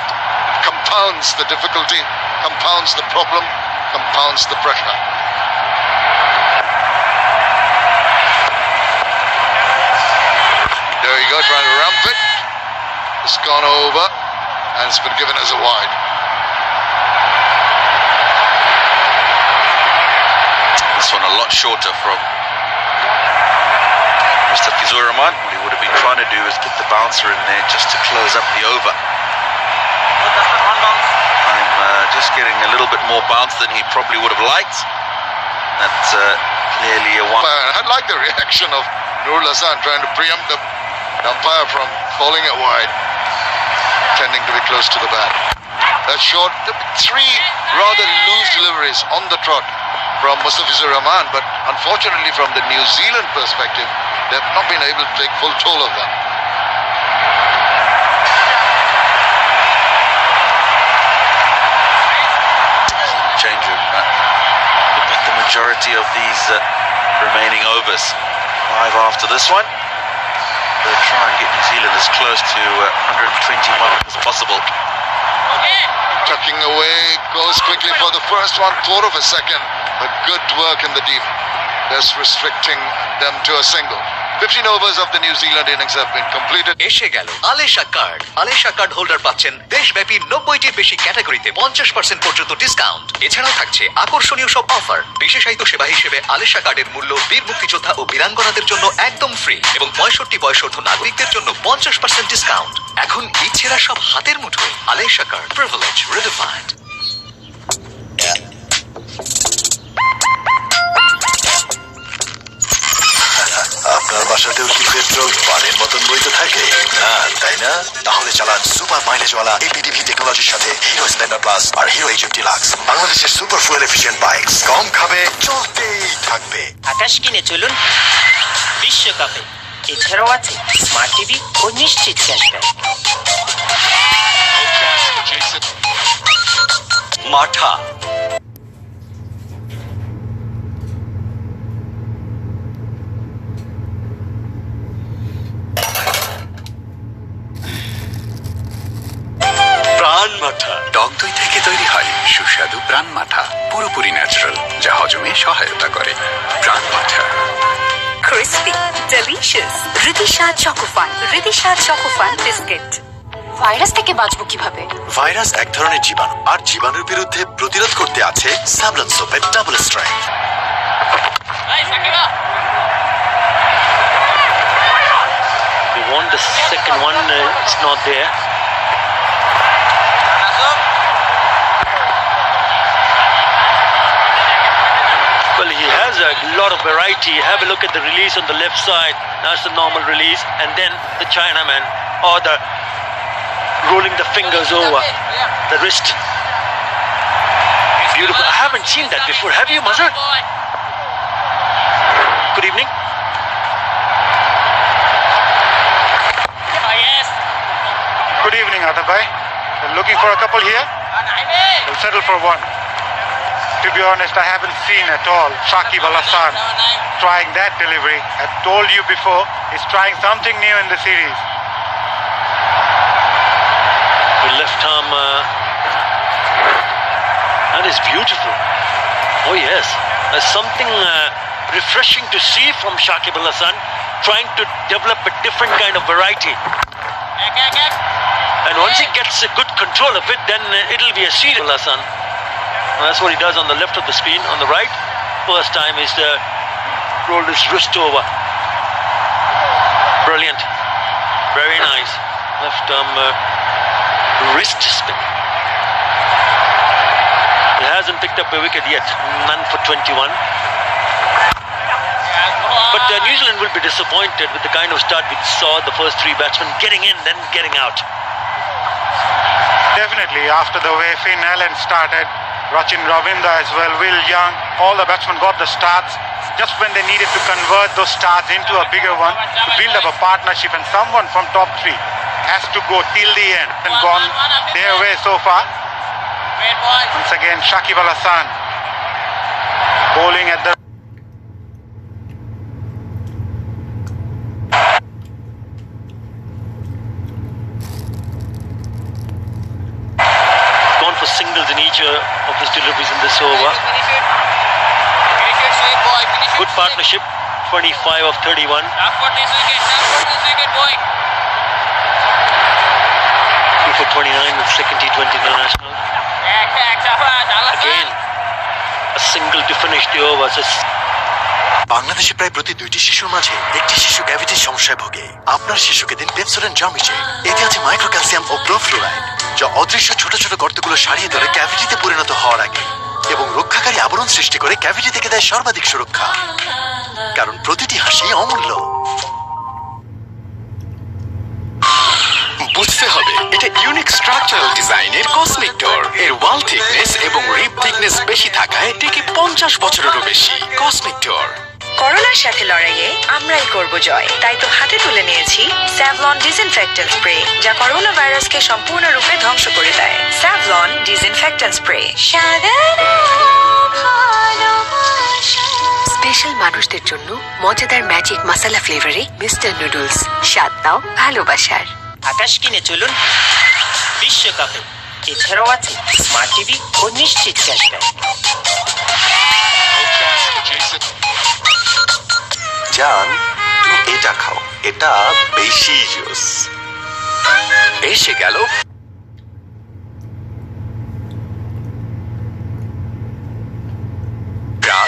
compounds the difficulty, compounds the problem, compounds the pressure. There you go, trying to ramp it. It's gone over and it's been given as a wide. This one a lot shorter from Mr. Fizur Rahman. What he would have been trying to do is get the bouncer in there just to close up the over. I'm just getting a little bit more bounce than he probably would have liked. That's clearly a one. I like the reaction of Nurul Hassan trying to preempt the umpire from calling it wide, tending to be close to the bat. That's short. Three rather loose deliveries on the trot from Mustafizur Rahman, but unfortunately from the New Zealand perspective, they've not been able to take full toll of them. Change of the majority of these remaining overs. 5 after this one. They'll try and get New Zealand as close to 120 marks as possible. Tucking away, goes quickly for the first one, thought of a second, but good work in the deep. Just restricting them to a single. 15 overs of the New Zealand innings have been completed. এসে গেল আলেশা card. আলেশা card holder পাচ্ছেন দেশব্যাপী 90টির বেশি ক্যাটাগরিতে 50% পর্যন্ত discount. এছাড়াও থাকছে আকর্ষণীয় সব অফার। বিশেষায়িত সেবা হিসেবে আলেশা কার্ডের মূল্য বীর মুক্তিযোদ্ধা ও বীরাঙ্গনাদের জন্য একদম ফ্রি এবং 65 বয়সোর্ধ্ব নাগরিকদের জন্য 50% ডিসকাউন্ট। এখন ইচ্ছেরা সব হাতের মুঠোয়। আলেশা কার্ড, প্রিভিলেজ রিডিফাইন্ড। আপনার বাসাতেও কি পেট্রোল পানির মতন বইতে থাকে না, তাই না? তাহলে চালান সুপার মাইলেজওয়ালা এপিডিভি টেকনোলজির সাথে হিরো স্প্লেন্ডার প্লাস আর হিরো এইচএফ ডিলাক্স। বাংলাদেশের সুপার ফুয়েল এফিশিয়েন্ট বাইকস, কম খাবে, চলতেই থাকবে। আকাশ কিনে চলুন বিশ্বকাপে। এছাড়াও আছে স্মার্ট টিভি ও নিশ্চিত ক্যাশব্যাক। মাঠা প্রাণ মাঠা টক দই থেকে তৈরি হয় সুস্বাদু প্রাণ মাঠা, পুরোপুরি ন্যাচারাল, যা হজমে সহায়তা করে। প্রাণ মাঠা crispy, delicious, Ridisha Chocofun, Ridisha Chocofun biscuit. Virus থেকে বাঁচবো কিভাবে? ভাইরাস এক ধরনের জীবাণু, আর জীবাণুর বিরুদ্ধে প্রতিরোধ করতে আছে স্যাভলন সোপের double strength. We want the second one, it's not there. Well, he has a lot of variety. Have a look at the release on the left side. That's the normal release. And then the Chinaman, or the rolling the fingers over the wrist. Beautiful. I haven't seen that before. Have you, Mazhar? Good evening. Good evening, Atabhai. Looking for a couple here? We'll settle for one. To be honest, I haven't seen at all Shakib Al Hasan trying that delivery. I've told you before, he's trying something new in the series. The left arm, that is beautiful. Oh yes, there's something refreshing to see from Shakib Al Hasan, trying to develop a different kind of variety. And once he gets a good control of it, then it'll be a seed. Al Hasan. That's what he does on the left of the screen. On the right, first time is rolled his wrist over. Brilliant. Very nice. Left arm wrist spin. He hasn't picked up a wicket yet. None for 21. But New Zealand will be disappointed with the kind of start we saw the first three batsmen getting in, then getting out. Definitely, after the way Finn Allen started, Rachin Ravindra as well, Will Young, all the batsmen got the starts just when they needed to convert those starts into a bigger one, to build up a partnership and someone from top three. has to go till the end and gone their way so far. Once again, Shakib Al Hasan bowling at the gone for singles in each of his deliveries in this over. Good partnership, 25 of 31. 2 for 29 with second T20 international. Again, a single to finish the over. So বাংলাদেশে প্রায় প্রতি 2টি শিশুর মাঝে একটি শিশু ক্যাভিটির সমস্যায় ভোগে। আপনার শিশুকে দিন পেপসোডেন্ট জামিচে। এতে আছে মাইক্রো ক্যালসিয়াম ও প্রোফ্লোরাইড, যা অদৃশ্য ছোট ছোট গর্তগুলো সারিয়ে ধরে ক্যাভিটিতে পরিণত হওয়ার আগে এবং রক্ষাকারী আবরণ সৃষ্টি করে ক্যাভিটি থেকে দেয় সর্বাধিক সুরক্ষা, কারণ প্রতিটি হাসি অমূল্য। বুঝতে হবে এটা ইউনিক স্ট্রাকচারাল ডিজাইনের কসমিক ডোর। এর ওয়াল থিকনেস এবং রিব থিকনেস বেশি থাকায় টিকে 50 বছরেরও বেশি। কসমিক ডোর। করোনার সাথে লড়াইয়ে আমরাই করব জয়, তাই তো হাতে তুলে নিয়েছি স্যাভলন ডিসইনফেক্ট্যান্ট স্প্রে, যা করোনা ভাইরাসকে সম্পূর্ণরূপে ধ্বংস করে দেয়। Savlon disinfectant spray. স্পেশাল মানুষদের জন্য মজাদার ম্যাজিক মশলা ফ্লেভারে মিস্টার নুডলস, স্বাদ দাও ভালোবাসার। আকাশ কিনে চলুন বিশ্বকাপে। এছাড়াও আছে স্মার্ট টিভি ও নিশ্চিত ক্যাশব্যাক। জান, তুমি এটা খাও, এটা বেশি জুস। এসে গেল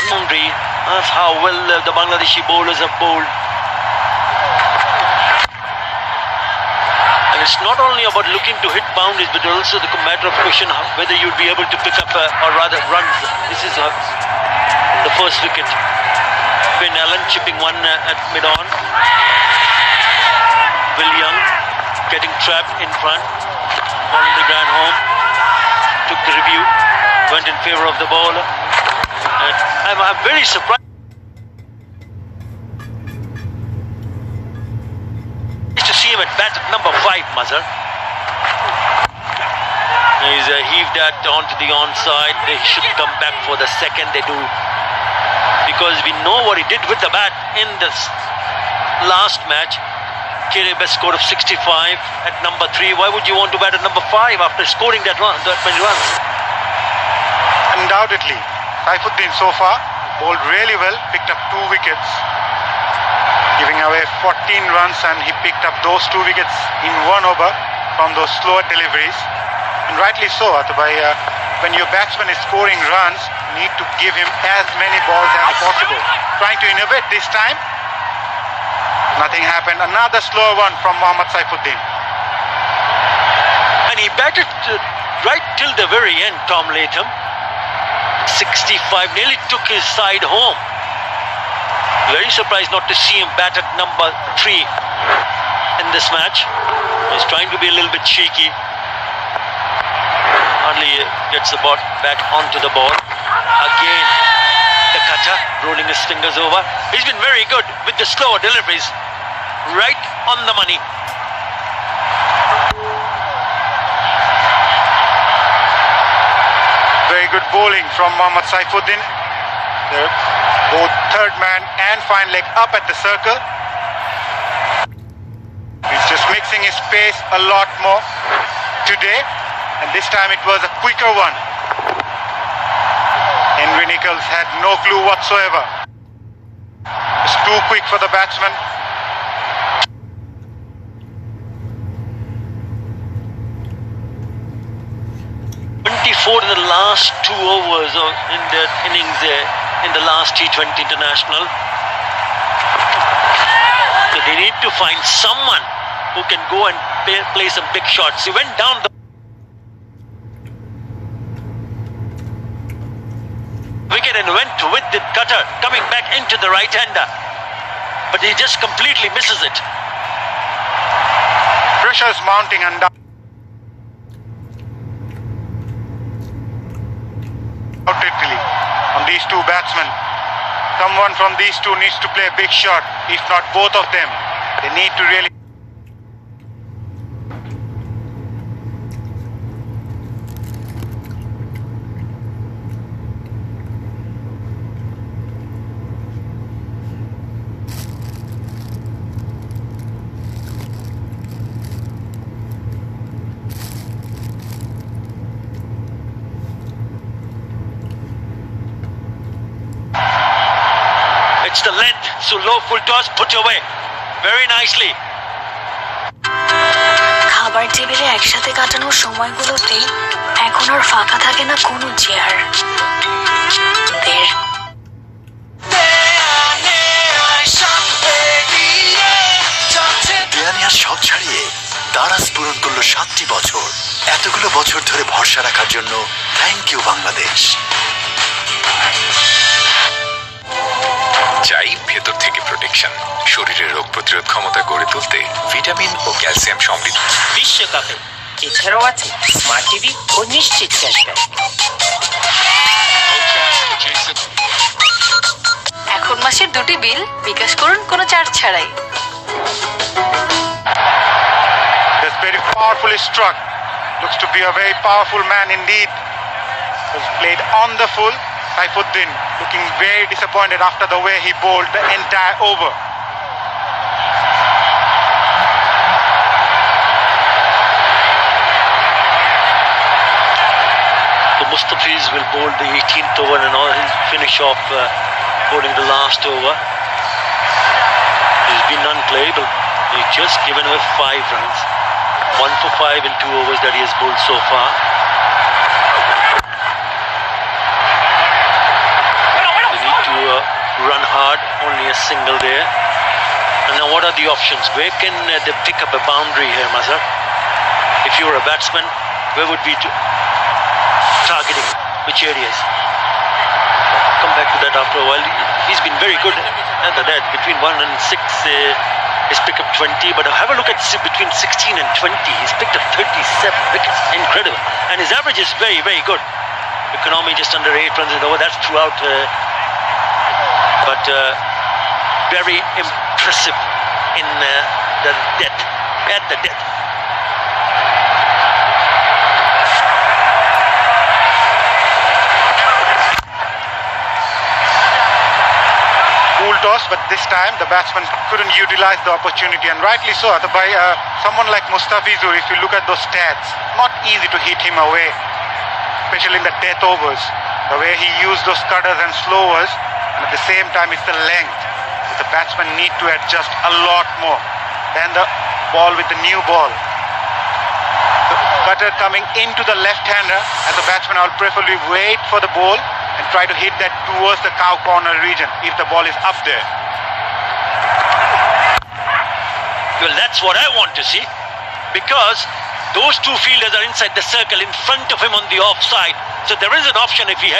boundary. That's how well the Bangladeshi bowlers have bowled. And it's not only about looking to hit boundaries, but also the matter of question whether you'd be able to pick up or rather runs. This is the first wicket. Ben Allen chipping one at mid-on. Will Young getting trapped in front. Bowling the ground home. Took the review. Went in favour of the bowler. And I'm very surprised to see him at bat at number 5, Mazhar. He's heaved that onto the onside. They should come back for the second. They do, because we know what he did with the bat in this last match. Kere best score of 65 at number 3. Why would you want to bat at number 5 after scoring that many runs? Undoubtedly, Saifuddin so far bowled really well, picked up 2 wickets, giving away 14 runs, and he picked up those 2 wickets in 1 over from those slower deliveries. And rightly so, Atabhai. When your batsman is scoring runs, you need to give him as many balls as possible. Trying to innovate this time, nothing happened. Another slower one from Mohammad Saifuddin. And he batted right till the very end, Tom Latham. 65, nearly took his side home. Very surprised not to see him bat at number 3 in this match. He's trying to be a little bit cheeky. Hardly gets the bat onto the ball. Again, the cutter rolling his fingers over. He's been very good with the slower deliveries. Right on the money. Very good bowling from Mohammad Saifuddin. They're both third man and fine leg up at the circle. He's just mixing his pace a lot more today, and this time it was a quicker one. Henry Nicholls had no clue whatsoever. It's too quick for the batsman. In the last 2 overs in the innings there in the last T20 international. So they need to find someone who can go and play some big shots. He went down the wicket and went with the cutter coming back into the right-hander, but he just completely misses it. Pressure's mounting undoubtedly on these 2 batsmen. Someone from these 2 needs to play a big shot, if not both of them. They need to really So low full toss, put away. Very nicely. খাবার টেবিলে একসাথে কাটানোর সময়গুলোতে এখন আর ফাঁকা থাকে না কোনো চেয়ার। দেয়ানিয়ার শখ ছাড়িয়ে দারাজ পূরণ করলো 7টি বছর। এতগুলো বছর ধরে ভরসা রাখার জন্য থ্যাংক ইউ বাংলাদেশ। চাই ভেতর থেকে প্রোটেকশন, শরীরের রোগ প্রতিরোধ ক্ষমতা গড়ে তুলতে ভিটামিন ও ক্যালসিয়াম সমৃদ্ধ বিশ্বকাপে এছাড়াও আছে স্মার্ট টিভি ও নিশ্চিত ক্যাশব্যাক। এখন মাসের 2টি বিল বিকাশ করুন কোনো চার্জ ছাড়াই। That's very powerfully struck. Looks to be a very powerful man indeed. Was played on the full. Saifuddin looking very disappointed after the way he bowled the entire over. The Mustafiz will bowl the 18th over and he'll finish off bowling the last over. He's been unplayable. He's just given away 5 runs. 1 for 5 in 2 overs that he has bowled so far. They need to run hard, only a single there. And now what are the options? Where can they pick up a boundary here, Mazhar? If you were a batsman, where would be targeting? Which areas? Come back to that after a while. He's been very good at that. Between 1 and 6, he's picked up 20. But have a look at between 16 and 20. He's picked up 37 wickets. Incredible. And his average is very, very good. Economy just under 8 runs in the over. That's throughout. But very impressive in the death. At the death. Toss, but this time the batsman couldn't utilize the opportunity, and rightly so. By someone like Mustafizur, if you look at those stats, not easy to hit him away, especially in the death overs. The way he used those cutters and slowers, and at the same time it's the length. The batsman need to adjust a lot more than the ball with the new ball. The cutter coming into the left-hander, as a batsman I will preferably wait for the ball and try to hit that towards the cow corner region if the ball is up there. Well, that's what I want to see, because those 2 fielders are inside the circle in front of him on the offside. So there is an option if he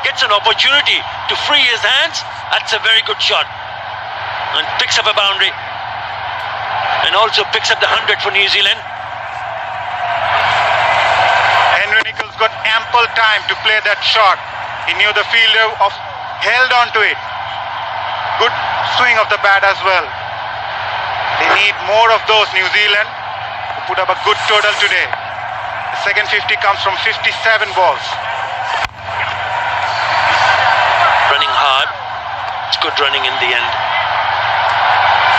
gets an opportunity to free his hands. That's a very good shot, and picks up a boundary, and also picks up the 100 for New Zealand. Henry Nicholls got ample time to play that shot. He knew the fielder held on to it. Good swing of the bat as well. They need more of those, New Zealand, to put up a good total today. The second 50 comes from 57 balls. Running hard. It's good running in the end.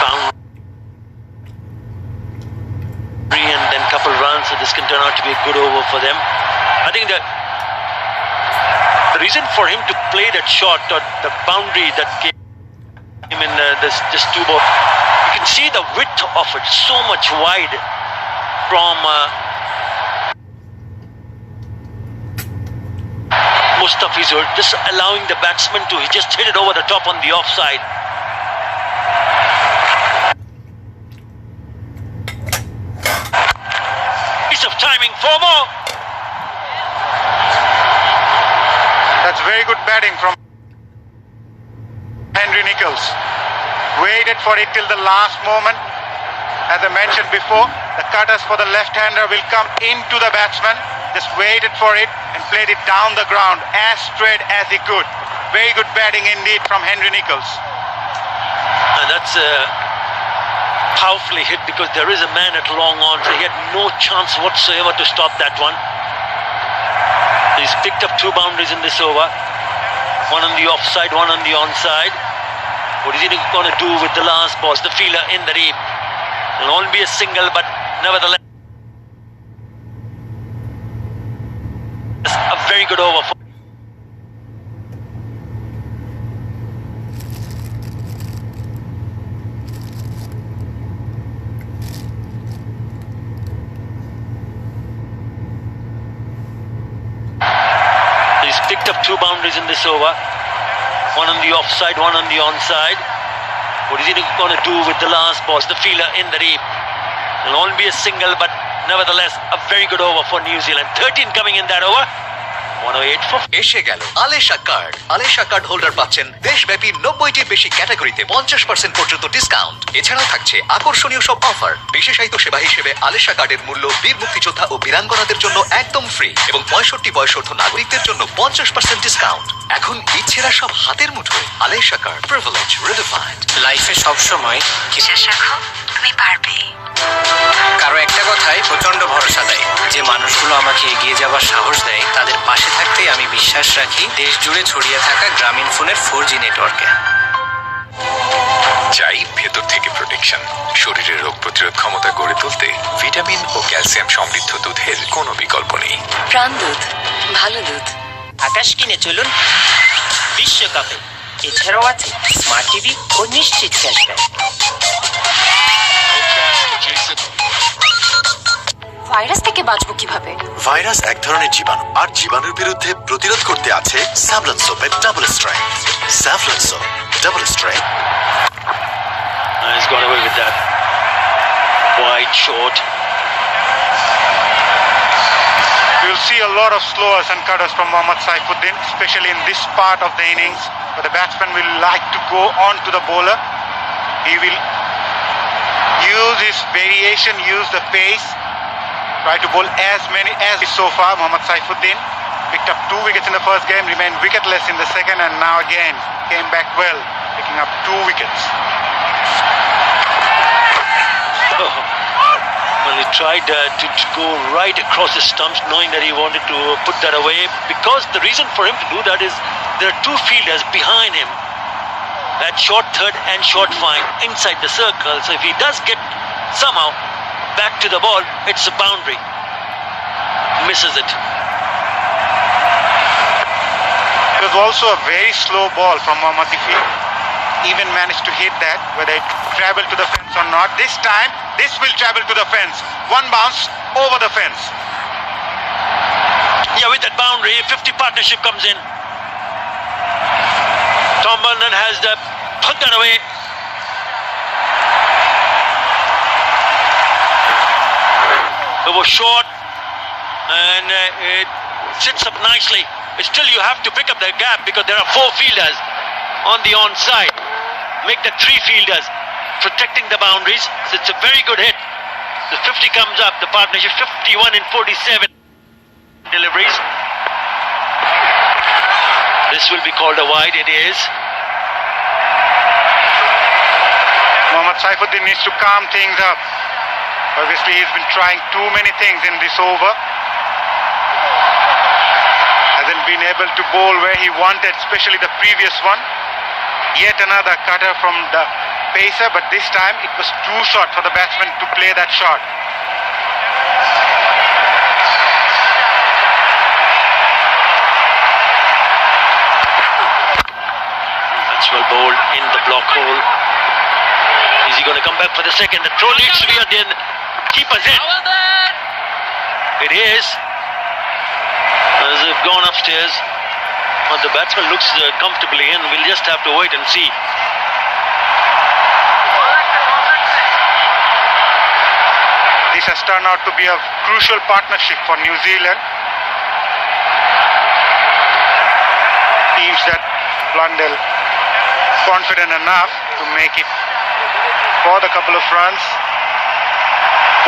Boundary and then couple runs, so this can turn out to be a good over for them. I think that the reason for him to play that shot, or the boundary that came in this 2 ball, you can see the width of it, so much wide from Mustafizur, just allowing the batsman to just hit it over the top on the offside. Piece of timing for more. That's very good batting from Henry Nicholls. Waited for it till the last moment. As I mentioned before, the cutters for the left-hander will come into the batsman. Just waited for it and played it down the ground as straight as he could. Very good batting indeed from Henry Nicholls. And that's powerfully hit, because there is a man at long on, so he had no chance whatsoever to stop that one. He's picked up 2 boundaries in this over. One on the offside, one on the onside. What is he going to do with the last ball? The fielder in the deep. It'll only be a single, but nevertheless, a very good over. 2 boundaries in this over. One on the offside, one on the onside. What is he going to do with the last ball? The fielder in the deep. It'll only be a single, but nevertheless, a very good over for New Zealand. 13 coming in that over. 108 for... এসে গেল আলেশা card. আলেশা card holder পাচ্ছেন দেশব্যাপী 90টির বেশি ক্যাটাগরিতে 50% পর্যন্ত discount. এছাড়াও থাকছে আকর্ষণীয় সব অফার। বিশেষায়িত সেবা হিসেবে আলেশা কার্ডের মূল্য বীর মুক্তিযোদ্ধা ও বীরাঙ্গনাদের জন্য একদম ফ্রি এবং 65 বয়সোর্ধ্ব নাগরিকদের জন্য 50% ডিসকাউন্ট। এখন ইচ্ছেরা সব হাতের মুঠোয়। আলেশা কার্ড, প্রিভিলেজ রিডিফাইন্ড। লাইফে সবসময় বিশ্বাস রাখো তুমি পারবে। কারো একটা কথাই প্রচন্ড ভরসা দেয়, যে মানুষগুলো আমাকে এগিয়ে যাবার সাহস দেয় তাদের পাশে থাকতেই আমি বিশ্বাস রাখি দেশ জুড়ে ছড়িয়ে থাকা গ্রামীণ ফোনের 4G নেটওয়ার্কে। চাই ভেতর থেকে প্রোটেকশন, শরীরের রোগ প্রতিরোধ ক্ষমতা গড়ে তুলতে ভিটামিন ও ক্যালসিয়াম সমৃদ্ধ দুধের কোনো বিকল্প নেই। প্রাণ দুধ, ভালো দুধ। আকাশ কিনে চলুন বিশ্বকাপে। এছাড়াও আছে স্মার্ট টিভি ও নিশ্চিত ক্যাশব্যাক। ভাইরাস থেকে বাঁচবো কিভাবে? ভাইরাস এক ধরনের জীবাণু, আর জীবাণুর বিরুদ্ধে প্রতিরোধ করতে আছে স্যাভলন সোপের double strength. Savlon soap double strength. He's got away with that. Wide short. You'll see a lot of slowers and cutters from Mohammad Saifuddin, especially in this part of the innings, where the batsman will like to go on to the bowler. He will use his variation, use the pace, try to bowl as many as so far. Mohammad Saifuddin picked up 2 wickets in the first game, remained wicketless in the second, and now again came back well, picking up 2 wickets. Well, he tried to go right across the stumps, knowing that he wanted to put that away. Because the reason for him to do that is there are 2 fielders behind him at short third and short fine inside the circle. So if he does get somehow back to the ball, it's a boundary. Misses it. It was also a very slow ball from Mohammad Ifi. Even managed to hit that, whether it traveled to the fence or not. This time, this will travel to the fence. 1 bounce over the fence. Yeah, with that boundary, 50 partnership comes in. Tom Vernon has put that away. It was short, and it sits up nicely. But still, you have to pick up the gap because there are 4 fielders on the onside. Make the 3 fielders protecting the boundaries. So it's a very good hit. The 50 comes up, the partnership 51 in 47 deliveries. This will be called a wide, it is. Mohammad Saifuddin needs to calm things up. Obviously, he's been trying too many things in this over. Hasn't been able to bowl where he wanted, especially the previous one. Yet another cutter from the pacer, but this time it was too short for the batsman to play that shot. That's well bowled in the block hole. Is he going to come back for the second? The throw needs to be at the keeper's end. It is. As they've gone upstairs. But the batsman looks comfortably in. We'll just have to wait and see. This has turned out to be a crucial partnership for New Zealand. Teams that Blundell confident enough to make it for the couple of runs.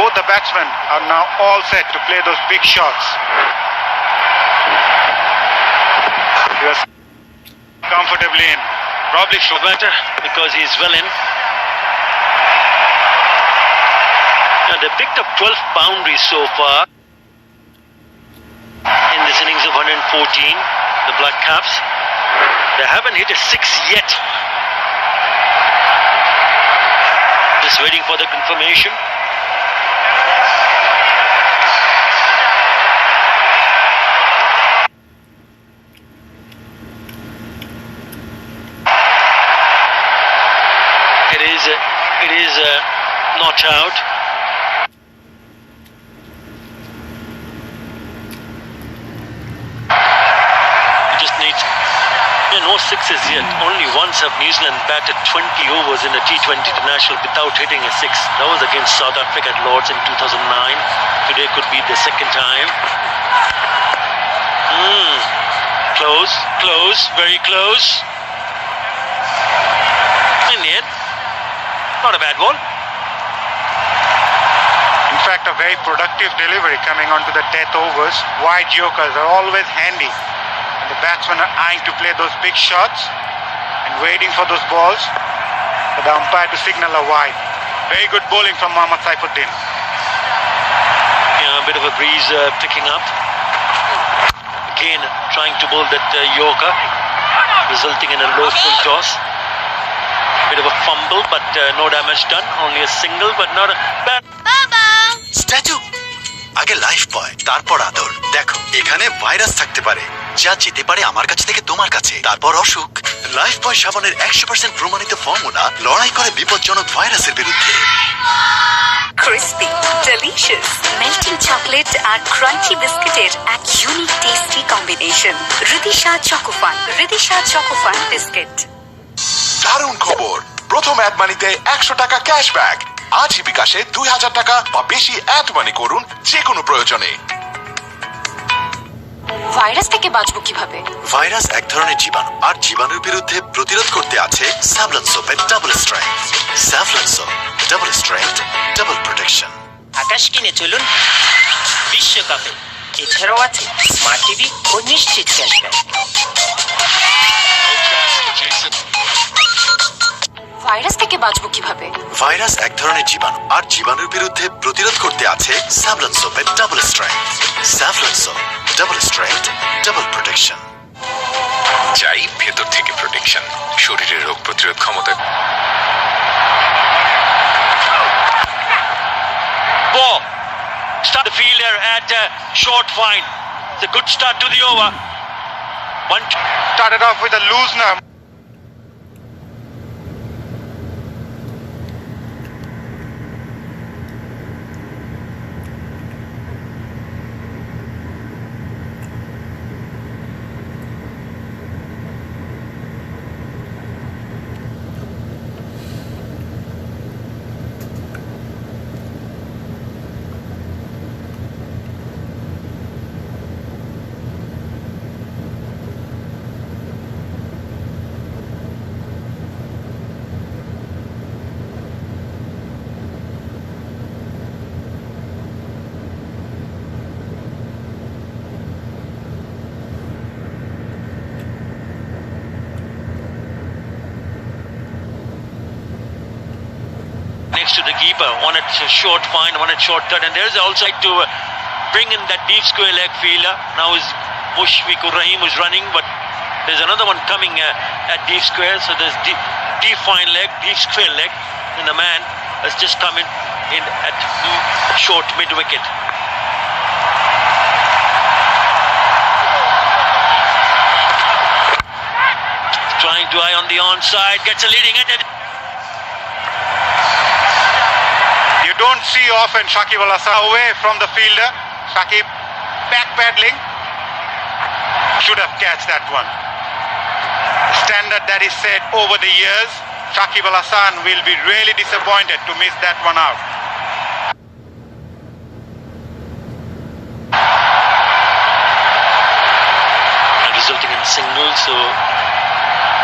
Both the batsmen are now all set to play those big shots. He was comfortably in. Probably should better because he's well in. Now they picked up 12 boundaries so far in this innings of 114, the Black Caps. They haven't hit a 6 yet. Just waiting for the confirmation. It is not out. You just need yet. Only once have New Zealand batted 20 overs in a T20 international without hitting a six. That was against South Africa at Lords in 2009. Today could be the second time. Close, close, very close. In the end, not a bad ball. In fact, a very productive delivery coming onto the death overs. Wide Yorkers are always handy. And the batsmen are eyeing to play those big shots and waiting for those balls for the umpire to signal a wide. Very good bowling from Mohammad Saifuddin. Yeah, a bit of a breeze picking up. Again, trying to bowl that Yorker, resulting in a low full toss. Bit of a fumble, but no damage done. Only a single, but not a bad. Statue আগে life বয়, তারপর আদর। দেখো এখানে virus থাকতে পারে যা যেতে পারে আমার কাছ থেকে তোমার কাছে, তারপর অসুখ। লাইফ বয় সাবানের 100% প্রমাণিত ফর্মুলা লড়াই করে বিপজ্জনক ভাইরাসের বিরুদ্ধে। ক্রিস্পি, ডেলিশিয়াস, মেল্টিং চকলেট আর ক্রাঞ্চি বিস্কিটের এক unique tasty combination. Ridisha Chocofun, Ridisha Chocofun biscuit. দারুণ খবর, প্রথম অ্যাড মানিতে 100 টাকা ক্যাশব্যাক। আজই বিকাশে 2000 টাকা বা বেশি অ্যাড মানি করুন যে কোনো প্রয়োজনে। ভাইরাস থেকে বাঁচবো কিভাবে? ভাইরাস এক ধরনের জীবাণু, আর জীবাণুর বিরুদ্ধে প্রতিরোধ করতে আছে স্যাভলন সোপের double strength. Savlon soap, double strength, double protection. Akash কিনে চলুন বিশ্বকাপে। এছাড়াও আছে স্মার্ট টিভি ও নিশ্চিত ক্যাশব্যাক। ভাইরাস থেকে বাঁচবো কিভাবে? ভাইরাস এক ধরনের জীবাণু, আর জীবাণুর বিরুদ্ধে প্রতিরোধ করতে আছে স্যাভলন সোপের double strength. Savlon soap, double strength, double protection. চাই ভেতর থেকে প্রোটেকশন, শরীরের রোগ প্রতিরোধ ক্ষমতা। Ball. Start the fielder at short fine. It's a good start to the over. Started off with a loosener. Next to the keeper, one at short fine, one at short cut, and there's also like to bring in that deep square leg fielder. Now is Mushfiqur Rahim who's running, but there's another one coming at deep square, so there's deep fine leg, deep square leg, and the man has just come in at short mid wicket. Trying to eye on the onside, gets a leading hit. You don't see often Shakib Al Hasan away from the fielder. Shakib backpedaling. Should have catched that one. Standard that is set over the years. Shakib Al Hasan will be really disappointed to miss that one out. Resulting in a single, so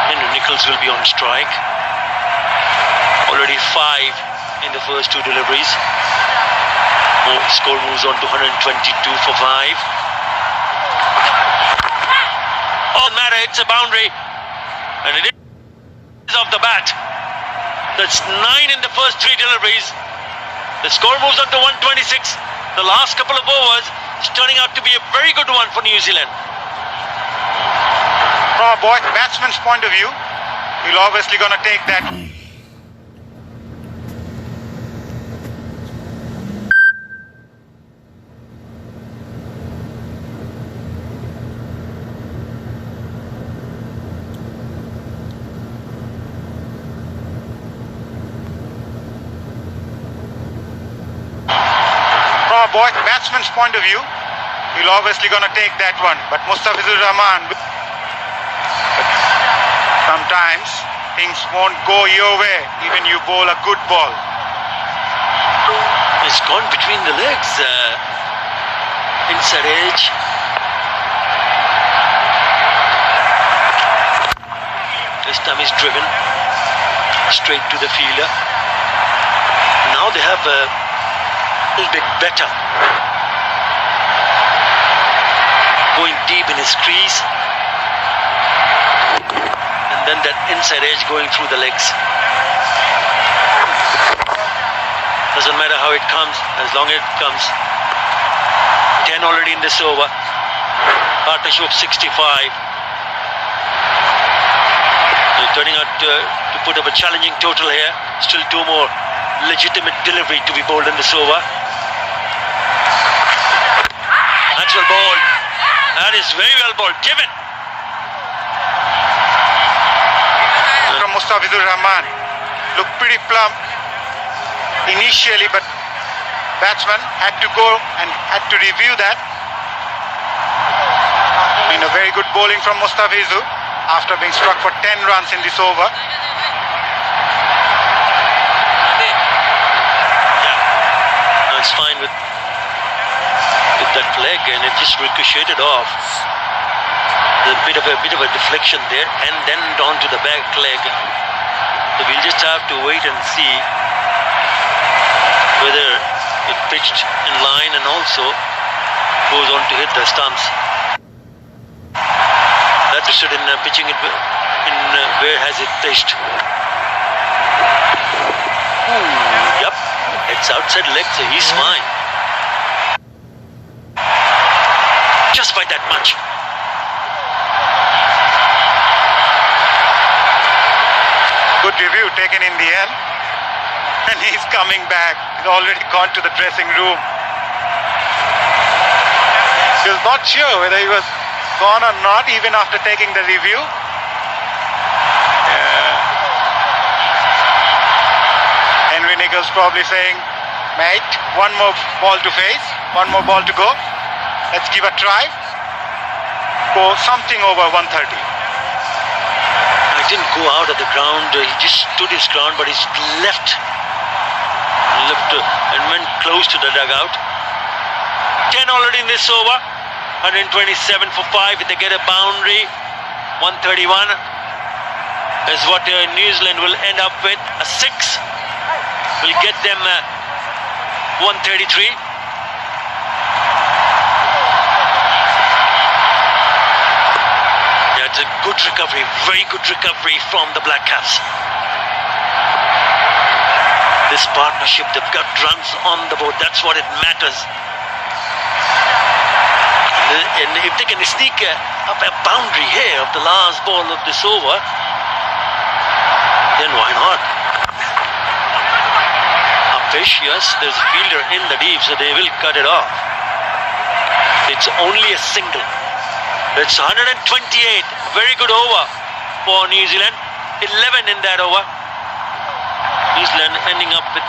Henry Nichols will be on strike. Already 5 in the first 2 deliveries. Score moves on to 122 for 5. All matter, it's a boundary, and it is off the bat. That's 9 in the first 3 deliveries. The score moves on to 126. The last couple of overs is turning out to be a very good one for New Zealand. From a batsman's point of view, he'll obviously gonna take that. Batsman's point of view, he'll obviously gonna take that one. But Mustafizur Rahman Sometimes things won't go your way, even you bowl a good ball. It's gone between the legs. Inside edge. This time he's driven straight to the fielder. Now they have a little bit better. Going deep in his crease. And then that inside edge going through the legs. Doesn't matter how it comes, as long as it comes. 10 already in this over. Partnership of 65. They're turning out to put up a challenging total here. Still 2 more legitimate delivery to be bowled in this over. That's well bowled. That is very well bowled. Given. From Mustafizur Rahman. Looked pretty plump initially, but batsman had to go and had to review that. And a very good bowling from Mustafizur after being struck for 10 runs in this over. No, it's fine with that leg, and it just ricocheted off. There's a bit of a deflection there, and then down to the back leg. So we'll just have to wait and see whether it pitched in line and also goes on to hit the stumps. That is in pitching it in where has it pitched. Yep, it's outside leg, so he's fine. Just by that much. Good review taken in the end. And he's coming back. He's already gone to the dressing room. He was not sure whether he was gone or not even after taking the review. Henry Nicholls probably saying, mate, 1 more ball to face, 1 more ball to go. Let's give a try. Go something over 130. He didn't go out of the ground. He just stood his ground, but he's left and went close to the dugout. 10 already in this over. 127 for 5. If they get a boundary, 131 is what New Zealand will end up with. A 6 will get them 133. Yeah, it's a good recovery, very good recovery from the Black Caps. This partnership, they've got runs on the board. That's what it matters. And if they can sneak up a boundary here of the last ball of this over, then why not? A fish, yes, there's a fielder in the deep, so they will cut it off. It's only a single. It's 128. Very good over for New Zealand. 11 in that over. New Zealand ending up with